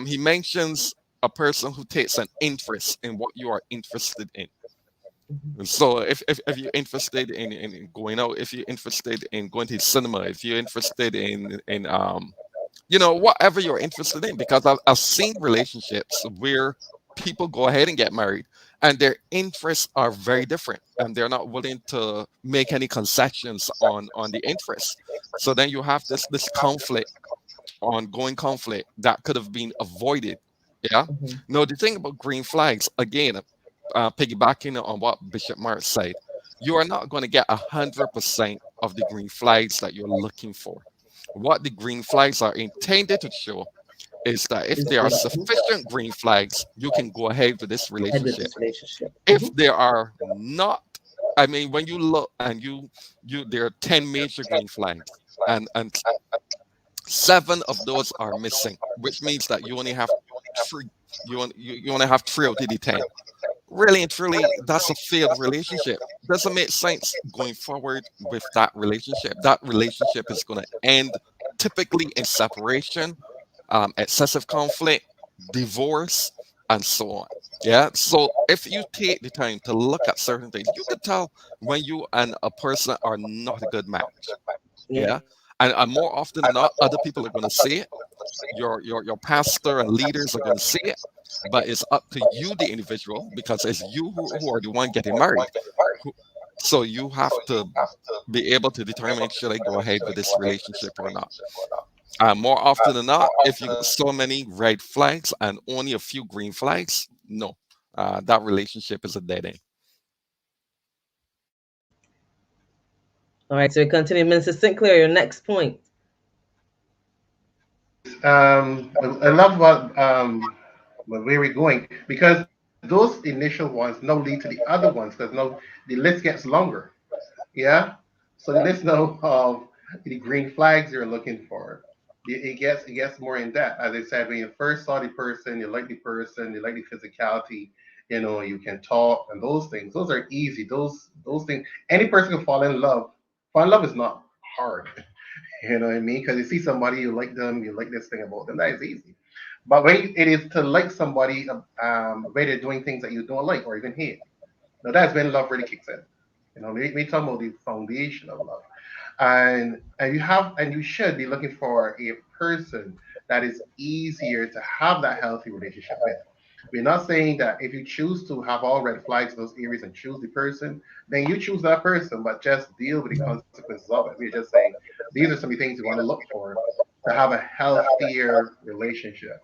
He mentions a person who takes an interest in what you are interested in. So if you're interested in going out, if you're interested in going to the cinema, if you're interested in whatever you're interested in, because I've seen relationships where people go ahead and get married and their interests are very different and they're not willing to make any concessions on the interests. So then you have this conflict, ongoing conflict that could have been avoided. Yeah. Mhm. No, the thing about green flags, again, piggybacking on what Bishop Mark said, you are not going to get 100% of the green flags that you're looking for. What the green flags are intended to show is that if Is there are the sufficient green flags, you can go ahead with this head with relationship. this relationship. If there are not, I mean, when you look and there are 10 major green flags, and 7 of those are missing, which means that you only have three. You only have 3 out of the 10. Really and truly, that's a failed relationship. Doesn't make sense going forward with that relationship. That relationship is going to end typically in separation, excessive conflict, divorce, and so on. Yeah. So if you take the time to look at certain things, you can tell when you and a person are not a good match. Yeah. Yeah. And more often than not, other people are going to see it. Your pastor and leaders are going to see it, but it's up to you, the individual, because it's you who are the one getting married. Who- So you have to be able to determine should I go ahead with this relationship or not. More often than not, if you got so many red flags and only a few green flags, no, that relationship is a dead end. All right, so we continue. Minister Sinclair, your next point. I love where we're going because those initial ones now lead to the other ones because now the list gets longer. Yeah. So the list now of the green flags you're looking for, it gets more in depth. As I said, when you first saw the person, you like the physicality, you can talk and those things. Those are easy. Those things. Any person can fall in love. Fall in love is not hard. You know what I mean? Because you see somebody, you like them, you like this thing about them. That is easy. But when it is to like somebody, where they're doing things that you don't like or even hate, now that's when love really kicks in. We talk about the foundation of love, and you should be looking for a person that is easier to have that healthy relationship with. We're not saying that if you choose to have all red flags in those areas and choose the person, then you choose that person, but just deal with the consequences of it. We're just saying these are some of the things you want to look for to have a healthier relationship.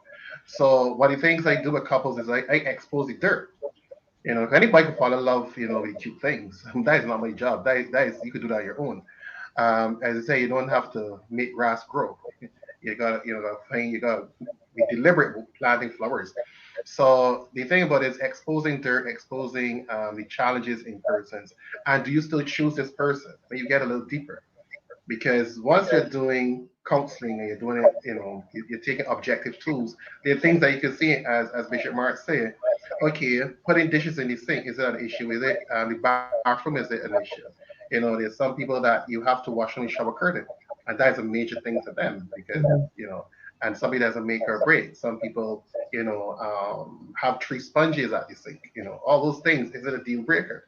So one of the things I do with couples is I expose the dirt. If anybody can fall in love, with cute things, that is not my job. That is you could do that on your own. As I say, you don't have to make grass grow. You gotta be deliberate with planting flowers. So the thing about it is exposing dirt, exposing the challenges in persons, and do you still choose this person when you get a little deeper? Because once you're doing counseling and you're doing it, you're taking objective tools. There are things that you can see as Bishop Mark said. Okay, putting dishes in the sink, is it an issue? Is it the bathroom? Is it an issue? There's some people that you have to wash only shower curtain, and that is a major thing to them because Mhm. and somebody doesn't make or break. Some people, have 3 sponges at the sink. All those things. Is it a deal breaker?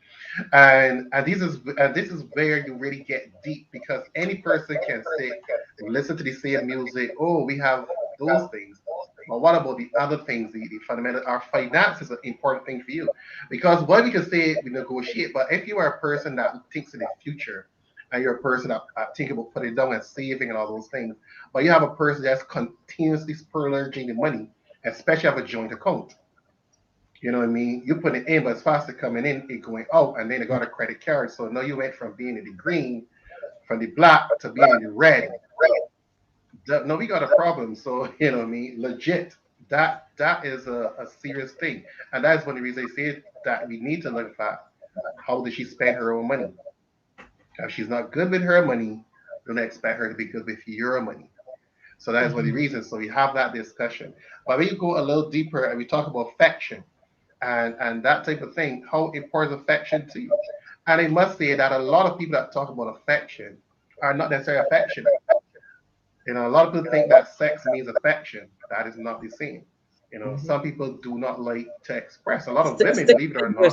And this is where you really get deep because any person can say, listen to the same music. Oh, we have those things. But what about the other things, the fundamental? Our finances are an important thing for you because what we can say we negotiate, but if you are a person that thinks in the future and you're a person that think about putting down and saving and all those things, but you have a person that's continuously splurging the money, especially have a joint account. You know what I mean? You put it in, but it's faster coming in, it going out, and then it got a credit card. So now you went from being in the green, from the black to being in the red. No, we got a problem. So you know what I mean? Legit. That is a serious thing. And that's one of the reasons I say that we need to look at how does she spend her own money. If she's not good with her money, don't expect her to be good with your money. So that is one of the reasons. So we have that discussion. But when you go a little deeper and we talk about affection and that type of thing, how important is affection to you? And I must say that a lot of people that talk about affection are not necessarily affectionate. You know, a lot of people think that sex means affection. That is not the same. You know, some people do not like to express. A lot of women, believe it or not.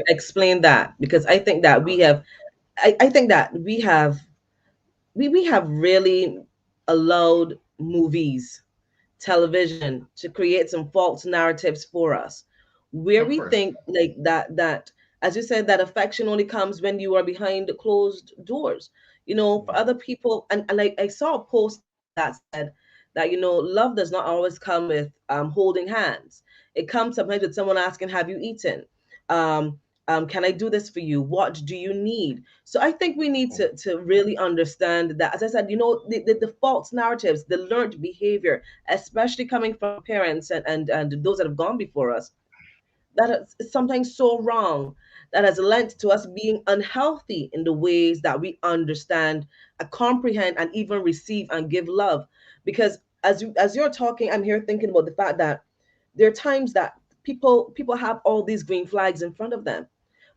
Explain that, because I think that we have, I think that we have really allowed movies, television to create some false narratives for us, where we think like that, as you said, that affection only comes when you are behind closed doors. You know, for other people, and like I saw a post that said that, you know, love does not always come with holding hands. It comes sometimes with someone asking, "Have you eaten? Um, can I do this for you? What do you need?" So I think we need to really understand that, as I said, you know, the false narratives, the learned behavior, especially coming from parents and those that have gone before us, that is sometimes so wrong, that has led to us being unhealthy in the ways that we understand, comprehend, and even receive and give love. Because as you're talking, I'm here thinking about the fact that there are times that people have all these green flags in front of them,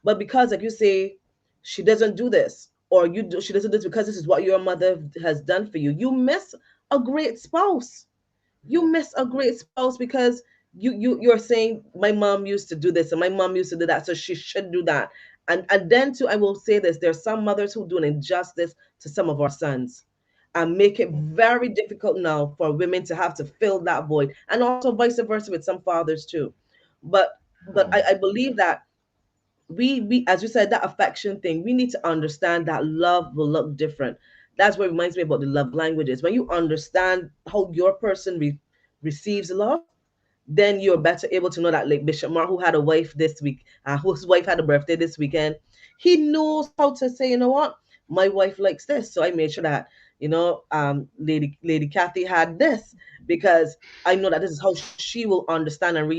but because, like you say, she doesn't do this, or she doesn't do this because this is what your mother has done for you, you miss a great spouse. You miss a great spouse because you're saying, my mom used to do this and my mom used to do that, so she should do that. And then too, I will say this: there's some mothers who do an injustice to some of our sons and make it very difficult now for women to have to fill that void, and also vice versa with some fathers too. But I believe that we, as you said, that affection thing, we need to understand that love will look different. That's what reminds me about the love languages. When you understand how your person receives love, then you're better able to know that, like Bishop Mark, who had a wife this week, whose wife had a birthday this weekend, he knows how to say, you know what, my wife likes this, so I made sure that, you know, Lady Kathy had this, because I know that this is how she will understand and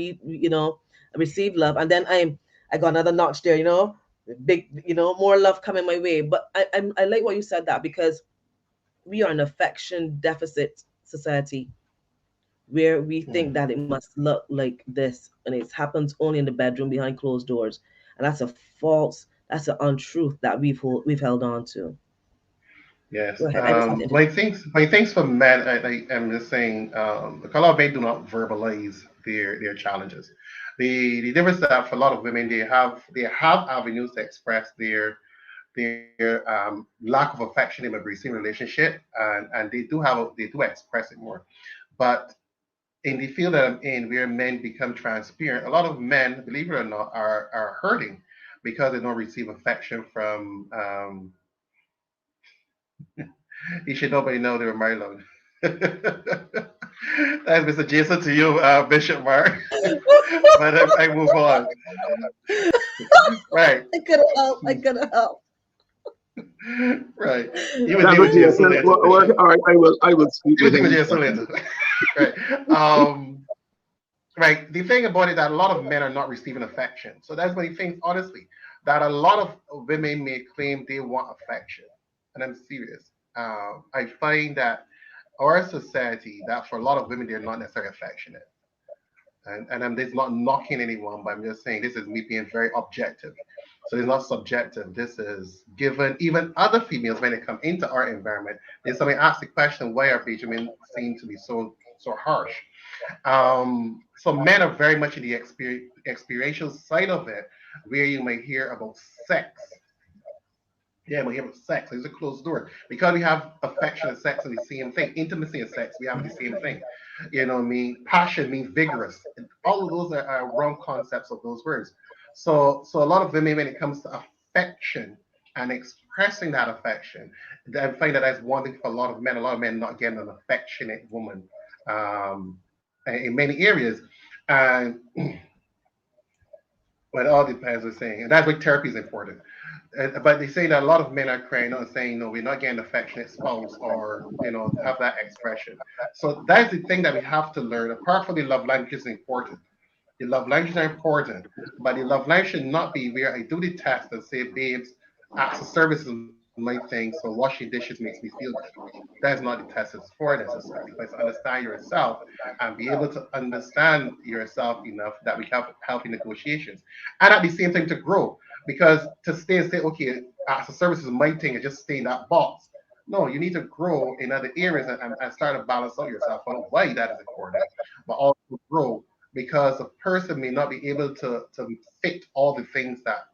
receive love. And then I got another notch there, you know, big, you know, more love coming my way. But I like what you said, that because we are an affection deficit society, where we think that it must look like this, and it happens only in the bedroom behind closed doors, and that's an untruth that we've held on to. Yes. Go ahead. I just My things for men, I am just saying, a lot of men do not verbalize their challenges. The difference that for a lot of women, they have avenues to express their lack of affection in a abusive relationship, and they do express it more. But in the field that I'm in, where men become transparent, a lot of men, believe it or not, are hurting because they don't receive affection from. You should nobody know they were married long. That's Mr. Jason to you, Bishop Mark. But I move on. Right. I couldn't help. Right. You would deal with Jason later. All right, I will speak You would with deal with him. Jason later. Right. Right. The thing about it that a lot of men are not receiving affection. So that's one of the things, honestly, that a lot of women may claim they want affection. And I'm serious. I find that our society, that for a lot of women, they're not necessarily affectionate. And I'm just not knocking anyone, but I'm just saying this is me being very objective. So it's not subjective. This is given even other females when they come into our environment. Then somebody asks the question, why are Benjamin seem to be so harsh? So men are very much in the experiential side of it, where you may hear about sex. Yeah, we have sex. It's a closed door because we have affection and sex and the same thing. Intimacy and sex, we have the same thing. You know what I mean? Passion means vigorous. And all of those are wrong concepts of those words. So a lot of women, when it comes to affection and expressing that affection, I find that that's one thing for a lot of men. A lot of men not getting an affectionate woman um, in many areas. And But it all depends on saying, and that's why therapy is important. But they say that a lot of men are crying out and saying, no, we're not getting affectionate spouse or, have that expression. So that's the thing that we have to learn. Apart from the love language is important. The love languages are important, but the love language should not be where I do the test and say, babes, acts of service is my thing, so washing dishes makes me feel good. That's not the test it's for necessarily. But it's understand yourself and be able to understand yourself enough that we have healthy negotiations. And at the same time to grow. Because to stay and say, okay, acts of service is my thing and just stay in that box. No, you need to grow in other areas and start to balance out yourself on why that is important, but also grow because a person may not be able to fit all the things that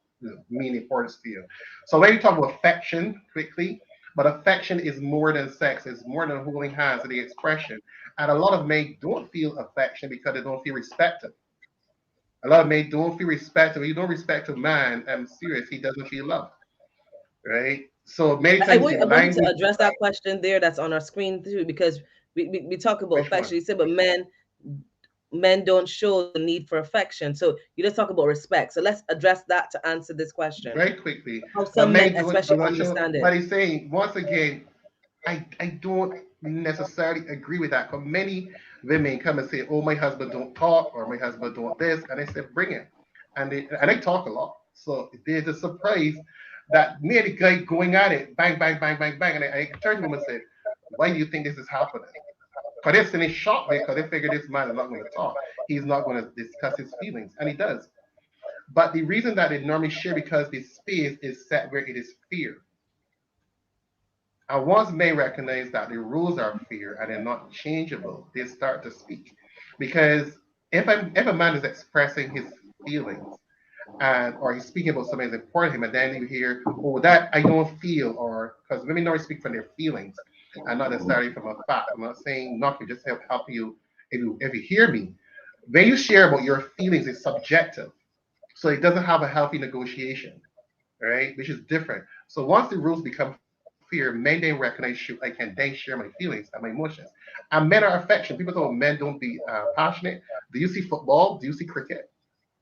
mean importance to you. So when you talk about affection quickly, but affection is more than sex, it's more than holding hands, the expression. And a lot of men don't feel affection because they don't feel respected. A lot of men don't feel respected. When you don't respect a man, I'm serious, he doesn't feel loved. Right? So many I times want, the I want you to language. address that question there that's on our screen too, because we talk about Which one? affection. You said, but men don't show the need for affection. So you just talk about respect. So let's address that to answer this question. Very quickly. How But some men men do especially not show. understand it. But he's saying once again, I don't necessarily agree with that. Because many women come and say, "Oh, my husband don't talk," or "My husband don't this," and I said, "Bring it," and they talk a lot. So there's a surprise that me and the guy going at it, bang, bang, bang, bang, bang, and I turned to him and said, "Why do you think this is happening?" Because they're sitting shocked because they figure this man is not going to talk. He's not going to discuss his feelings, and he does. But the reason that they normally share because the space is set where it is fear. And once men recognize that the rules are fear and they're not changeable, they start to speak. Because if a man is expressing his feelings and or he's speaking about something that's important to him, and then you hear, oh, that I don't feel, or because women normally speak from their feelings and not necessarily from a fact. I'm not saying nothing, just help you if you hear me. When you share about your feelings, it's subjective. So it doesn't have a healthy negotiation, right? Which is different. So once the rules become fear, men then recognize, shoot, I can then share my feelings and my emotions. And men are affection. People thought men don't be passionate. Do you see football? Do you see cricket?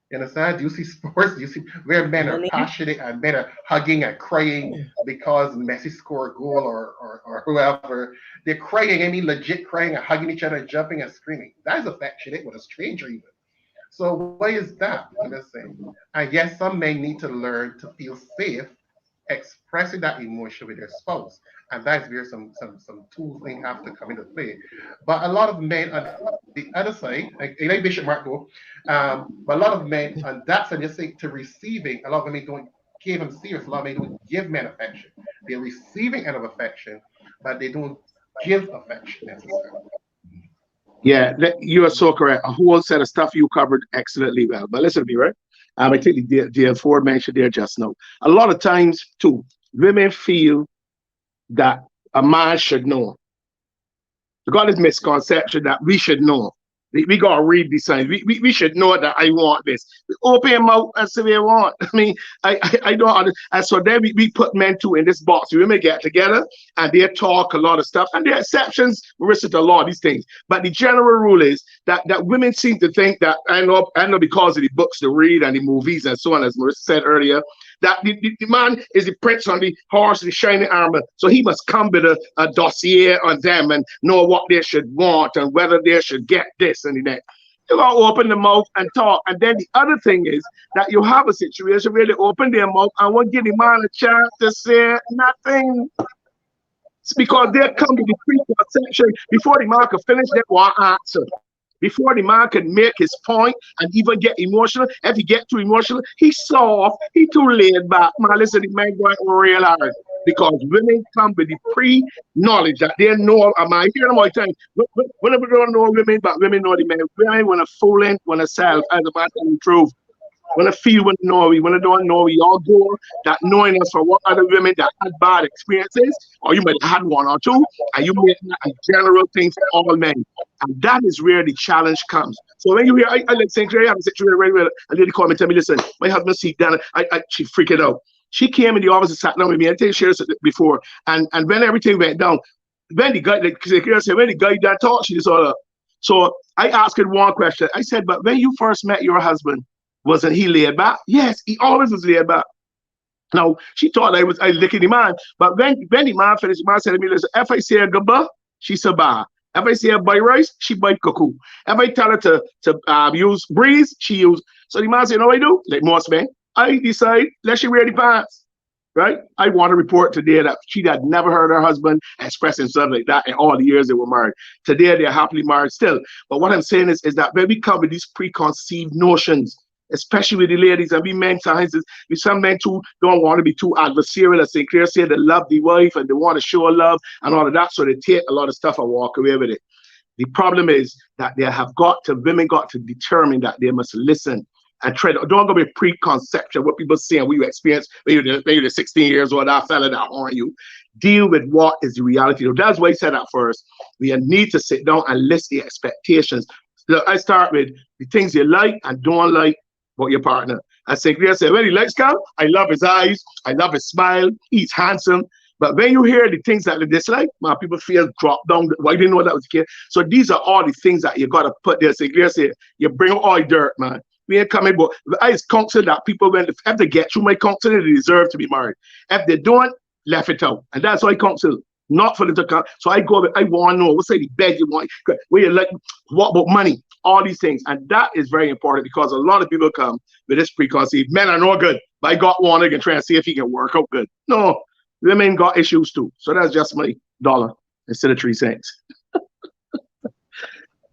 You understand? Do you see sports? Do you see where men are Money. passionate and men are hugging and crying because Messi scored a goal or whoever? They're crying, I mean legit crying and hugging each other and jumping and screaming. That is affectionate with a stranger even. So why is that? I'm just saying. And yes, some men need to learn to feel safe expressing that emotion with their spouse. And that's where some tools may have to come into play. But a lot of men on the other side, like Bishop Mark go, but a lot of men on that side just say to receiving, a lot of women don't give them serious, a lot of men don't give men affection. They're receiving end of affection, but they don't give affection necessarily. Yeah, you are so correct. A whole set of stuff you covered excellently well. But listen to me, right? I think the aforementioned there just now. A lot of times, too, women feel that a man should know. We got this misconception that we should know. We gotta read these signs. We should know that I want this. We open your mouth and say we want. I mean, I don't understand. And so then we put men too in this box. Women get together and they talk a lot of stuff. And there are exceptions, Marissa, to a lot of these things. But the general rule is that women seem to think that I know because of the books to read and the movies and so on, as Marissa said earlier, that the man is the prince on the horse, the shining armor. So he must come with a dossier on them and know what they should want and whether they should get this and that. You gotta open the mouth and talk. And then the other thing is that you have a situation where they open their mouth and won't give the man a chance to say nothing. It's because they come to the preconception before the man can finish that one answer. Before the man can make his point and even get emotional. If he get too emotional, he's soft, he too laid back. Man, listen, the man going real hard. Because women come with the pre-knowledge that they know. I hear them all the time. Whenever we don't know women, but women know the men. Women want to fool in, want to sell, as a matter of the truth. When I feel, when I know, when I don't know, we all go that knowing us for what other women that had bad experiences, or you might have had one or two, and you make that a general thing for all men. And that is where the challenge comes. So when you hear, I like St. Clair, I have a situation where a lady called me and tell me, listen, my husband see down, she freaked out. She came in the office and sat down with me. I think she shared this before. And when everything went down, when the guy, like Claire said, when the guy that talked, she just sort of. So I asked her one question. I said, but when you first met your husband, Wasn't he laid back? Yes, he always was laid back. Now, she thought I licking the man. But when the man finished, the man said to me, listen, if I say a gaba, she sabah. If I say a buy rice, she buy cuckoo. If I tell her to use breeze, she use. So the man said, you know what I do? Like most men, I decide, let she wear the pants. Right? I want to report today that she had never heard her husband express himself like that in all the years they were married. Today, they're happily married still. But what I'm saying is that when we come with these preconceived notions, especially with the ladies, and we men sometimes, some men too don't want to be too adversarial. As St. Clair said, they love the wife and they want to show love and all of that, so they take a lot of stuff and walk away with it. The problem is that women got to determine that they must listen and try to, don't go with preconception, what people say and what you experience when you're 16 years old, that fella that on you. Deal with what is the reality. That's why I said at first, we need to sit down and list the expectations. So I start with the things you like and don't like about your partner. As St. Clair said, when he likes come, I love his eyes, I love his smile, he's handsome. But when you hear the things that they dislike, people feel dropped down. Why didn't know that was the case? So these are all the things that you got to put there. St. Clair said, you bring all the dirt, man. We ain't coming, but I counsel that people, when if they get through my counseling, they deserve to be married. If they don't, left it out. And that's why I counsel, not for them to come. So I go, I want to know, what's the bed you want, where you like, what about money, all these things. And that is very important because a lot of people come with this preconceived, men are no good, but I got one, I can try and see if he can work out good. No, women got issues too. So that's just my dollar instead of 3 cents.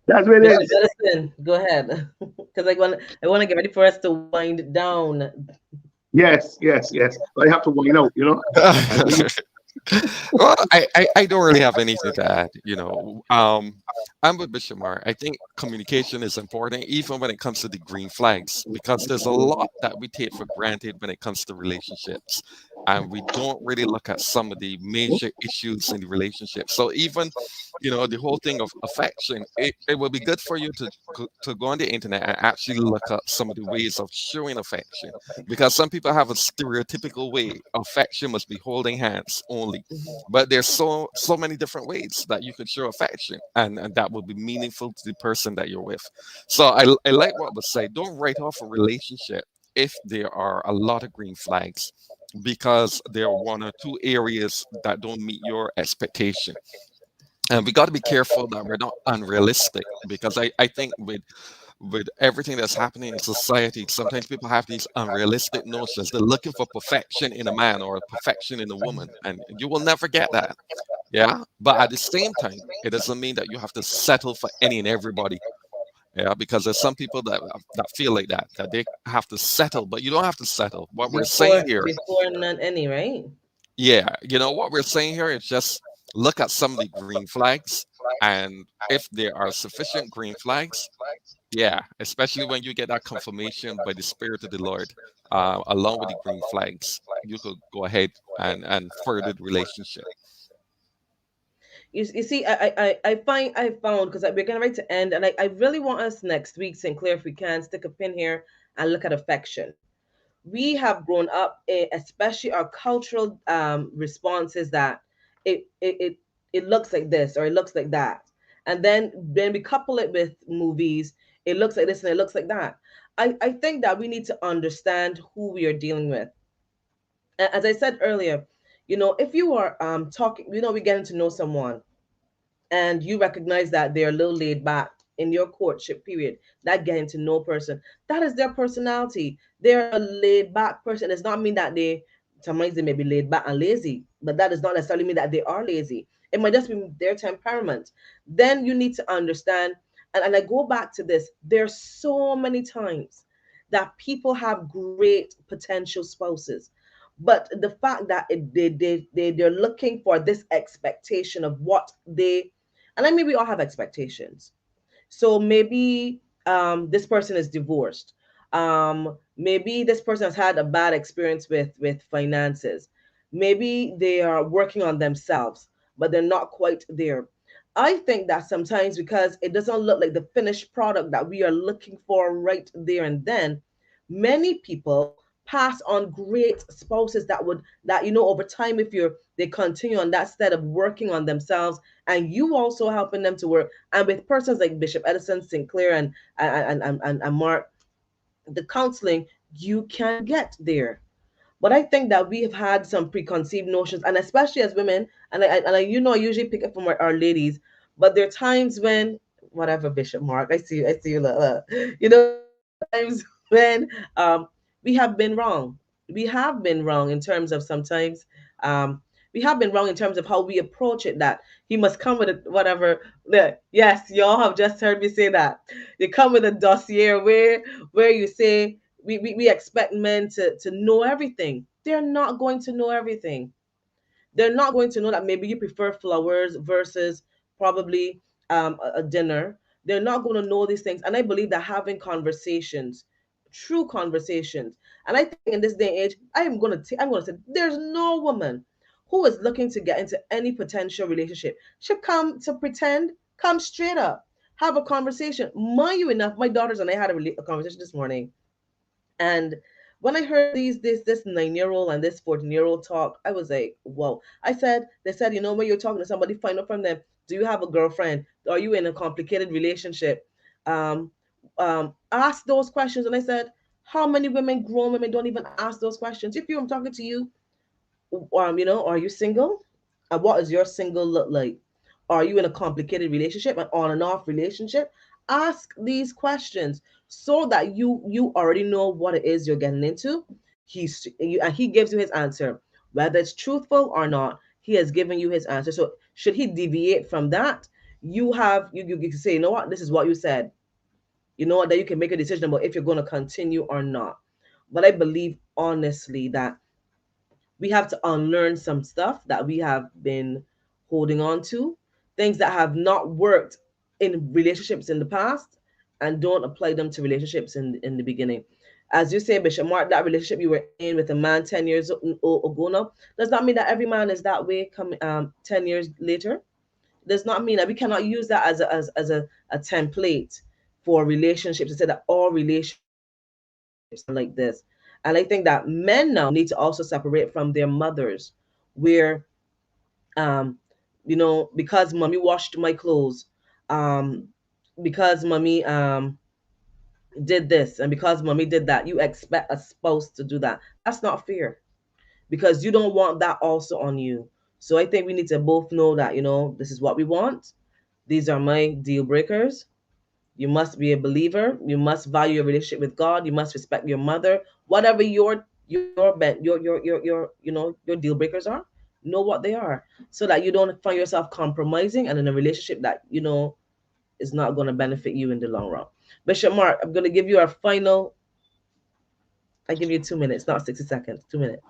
That's what it is. Edison, go ahead, because I want to get ready for us to wind down. Yes. I have to wind out, Well, I don't really have anything to add. I'm with Bishop Mark. I think communication is important, even when it comes to the green flags, because there's a lot that we take for granted when it comes to relationships, and we don't really look at some of the major issues in the relationship. So even, the whole thing of affection, it will be good for you to go on the internet and actually look up some of the ways of showing affection, because some people have a stereotypical way affection must be holding hands only, but there's so many different ways that you could show affection, and that will be meaningful to the person that you're with. So I like what was said. Don't write off a relationship if there are a lot of green flags, because there are 1 or 2 areas that don't meet your expectation. And we got to be careful that we're not unrealistic, because I think with everything that's happening in society, sometimes people have these unrealistic notions. They're looking for perfection in a man or perfection in a woman, and you will never get that. Yeah. But at the same time, it doesn't mean that you have to settle for any and everybody. Yeah, because there's some people that feel like that they have to settle, but you don't have to settle. What we're saying here, before none any, right? Yeah, what we're saying here is just look at some of the green flags, and if there are sufficient green flags, yeah, especially when you get that confirmation by the Spirit of the Lord, along with the green flags, you could go ahead and further the relationship. You see, I found, because we're getting ready to end, and I really want us next week, St. Clair, if we can, stick a pin here and look at affection. We have grown up, especially our cultural responses, that it looks like this or it looks like that, and then we couple it with movies. It looks like this and it looks like that. I think that we need to understand who we are dealing with. As I said earlier, if you are talking, we getting to know someone, and you recognize that they're a little laid back in your courtship period, that getting to know person, that is their personality. They're a laid back person. It does not mean that sometimes they may be laid back and lazy, but that does not necessarily mean that they are lazy. It might just be their temperament. Then you need to understand, and I go back to this, there's so many times that people have great potential spouses, but the fact that they're looking for this expectation of what they, and I mean, we all have expectations. So maybe this person is divorced. Maybe this person has had a bad experience with finances. Maybe they are working on themselves, but they're not quite there. I think that sometimes, because it doesn't look like the finished product that we are looking for right there and then, many people pass on great spouses that over time, if they continue on that instead of working on themselves, and you also helping them to work. And with persons like Bishop Edison, St. Clair, and Mark, the counseling, you can get there. But I think that we have had some preconceived notions, and especially as women, and I I usually pick up from our ladies, but there are times when, whatever, Bishop Mark, I see you, times when we have been wrong. We have been wrong in terms of sometimes we have been wrong in terms of how we approach it. That he must come with a, whatever. Yes, y'all have just heard me say that. They come with a dossier where you say we expect men to know everything. They're not going to know everything. They're not going to know that maybe you prefer flowers versus probably a dinner. They're not going to know these things. And I believe that having conversations, true conversations, and I think in this day and age, I'm going to say there's no woman who is looking to get into any potential relationship should come to pretend, come straight up, have a conversation. Mind you enough, my daughters and I had a conversation this morning, and when I heard this 9-year-old and this 14-year-old talk, I was like, whoa. They said, when you're talking to somebody, find out from them, do you have a girlfriend? Are you in a complicated relationship? Um, ask those questions. And I said, how many grown women don't even ask those questions? If I'm talking to you, are you single? And what does your single look like? Are you in a complicated relationship, an on and off relationship? Ask these questions so that you already know what it is you're getting into. And he gives you his answer, whether it's truthful or not. He has given you his answer. So should he deviate from that, you can say, you know what, this is what you said. You know what, that you can make a decision about if you're going to continue or not. But I believe honestly that we have to unlearn some stuff that we have been holding on to, things that have not worked in relationships in the past, and don't apply them to relationships in the beginning. As you say, Bishop Mark, that relationship you were in with a man 10 years ago now does not mean that every man is that way coming 10 years later. Does not mean that we cannot use that as a template for relationships to say that all relationships like this. And I think that men now need to also separate from their mothers, where, um, because mommy washed my clothes, um, because mommy did this, and because mommy did that, you expect a spouse to do that. That's not fair, because you don't want that also on you. So I think we need to both know that, this is what we want. These are my deal breakers. You must be a believer. You must value your relationship with God. You must respect your mother. Whatever your deal breakers are, know what they are, so that you don't find yourself compromising and in a relationship that is not going to benefit you in the long run. Bishop Mark, I'm going to give you our final. I give you 2 minutes, not 60 seconds. 2 minutes.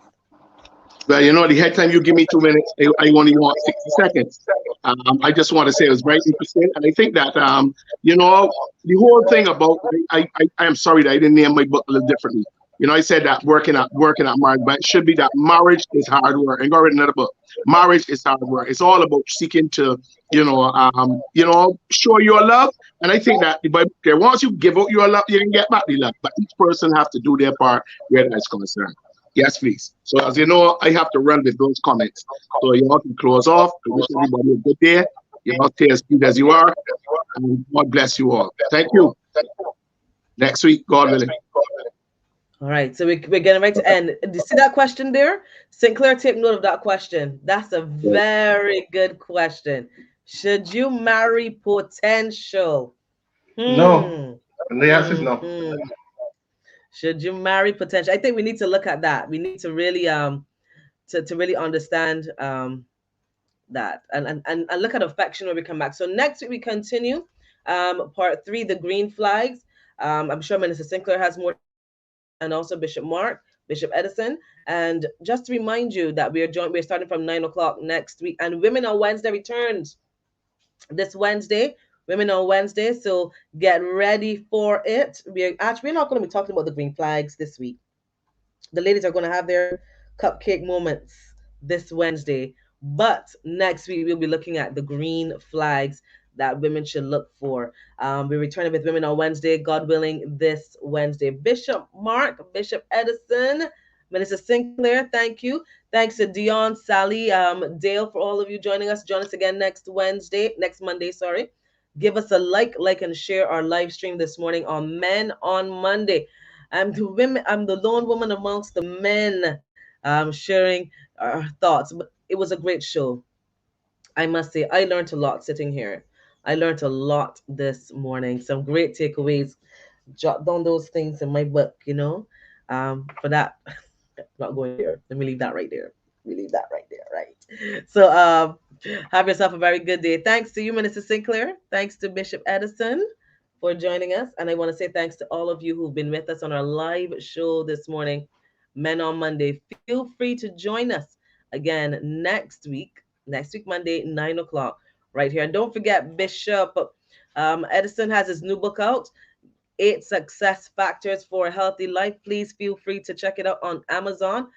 Well, the head time you give me 2 minutes, I only want 60 seconds. I just want to say it was very interesting. And I think that, the whole thing about, I am sorry that I didn't name my book a little differently. I said that working at marriage, but it should be that marriage is hard work. And go read another book. Marriage is hard work. It's all about seeking to, show your love. And I think that once you give out your love, you can get back the love. But each person have to do their part where that's concerned. Yes, please. So as you know, I have to run with those comments. So you all can close off. I wish everybody a good day. You all stay as good as you are. And God bless you all. Thank you. Next week, God willing. All right. So we're getting ready to end. Do you see that question there? Sinclair, take note of that question. That's a very good question. Should you marry potential? No. And the answer is no. Should you marry potential? I think we need to look at that. We need to really to really understand that and look at affection when we come back. So next week we continue part 3, the green flags. I'm sure Minister Sinclair has more, and also Bishop Mark, Bishop Edison. And just to remind you that we're starting from 9 o'clock next week, and Women on Wednesday returns this Wednesday. Women on Wednesday, so get ready for it. We're not going to be talking about the green flags this week. The ladies are going to have their cupcake moments this Wednesday, but next week we'll be looking at the green flags that women should look for. We're returning with Women on Wednesday, God willing, this Wednesday. Bishop Mark, Bishop Edison, Minister Sinclair, thank you. Thanks to Dion, Sally, Dale, for all of you joining us. Join us again next Monday, sorry. Give us a like, and share our live stream this morning on Men on Monday. I'm the women. I'm the lone woman amongst the men, sharing our thoughts. But it was a great show. I must say, I learned a lot sitting here. I learned a lot this morning. Some great takeaways. Jot down those things in my book. For that, not going there. Let me leave that right there. We leave that right there, right? So, have yourself a very good day. Thanks to you, Minister Sinclair. Thanks to Bishop Edison for joining us. And I want to say thanks to all of you who've been with us on our live show this morning, Men on Monday. Feel free to join us again next week, Monday, 9 o'clock, right here. And don't forget, Bishop Edison has his new book out, 8 Success Factors for a Healthy Life. Please feel free to check it out on Amazon.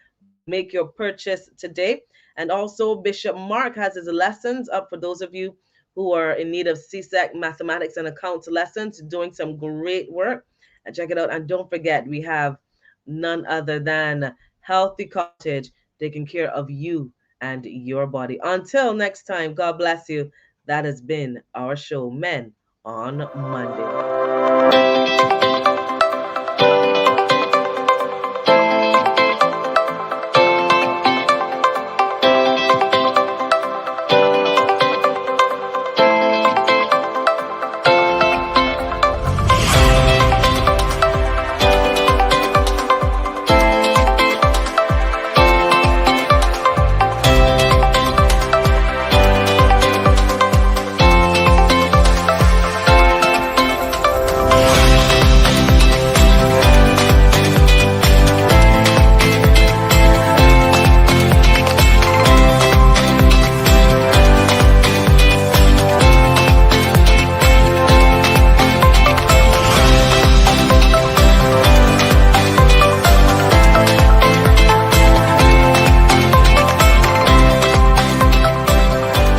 Make your purchase today. And also, Bishop Mark has his lessons up for those of you who are in need of CSEC mathematics and accounts lessons, doing some great work. And check it out. And don't forget, we have none other than Healthy Cottage taking care of you and your body. Until next time, God bless you. That has been our show, Men on Monday.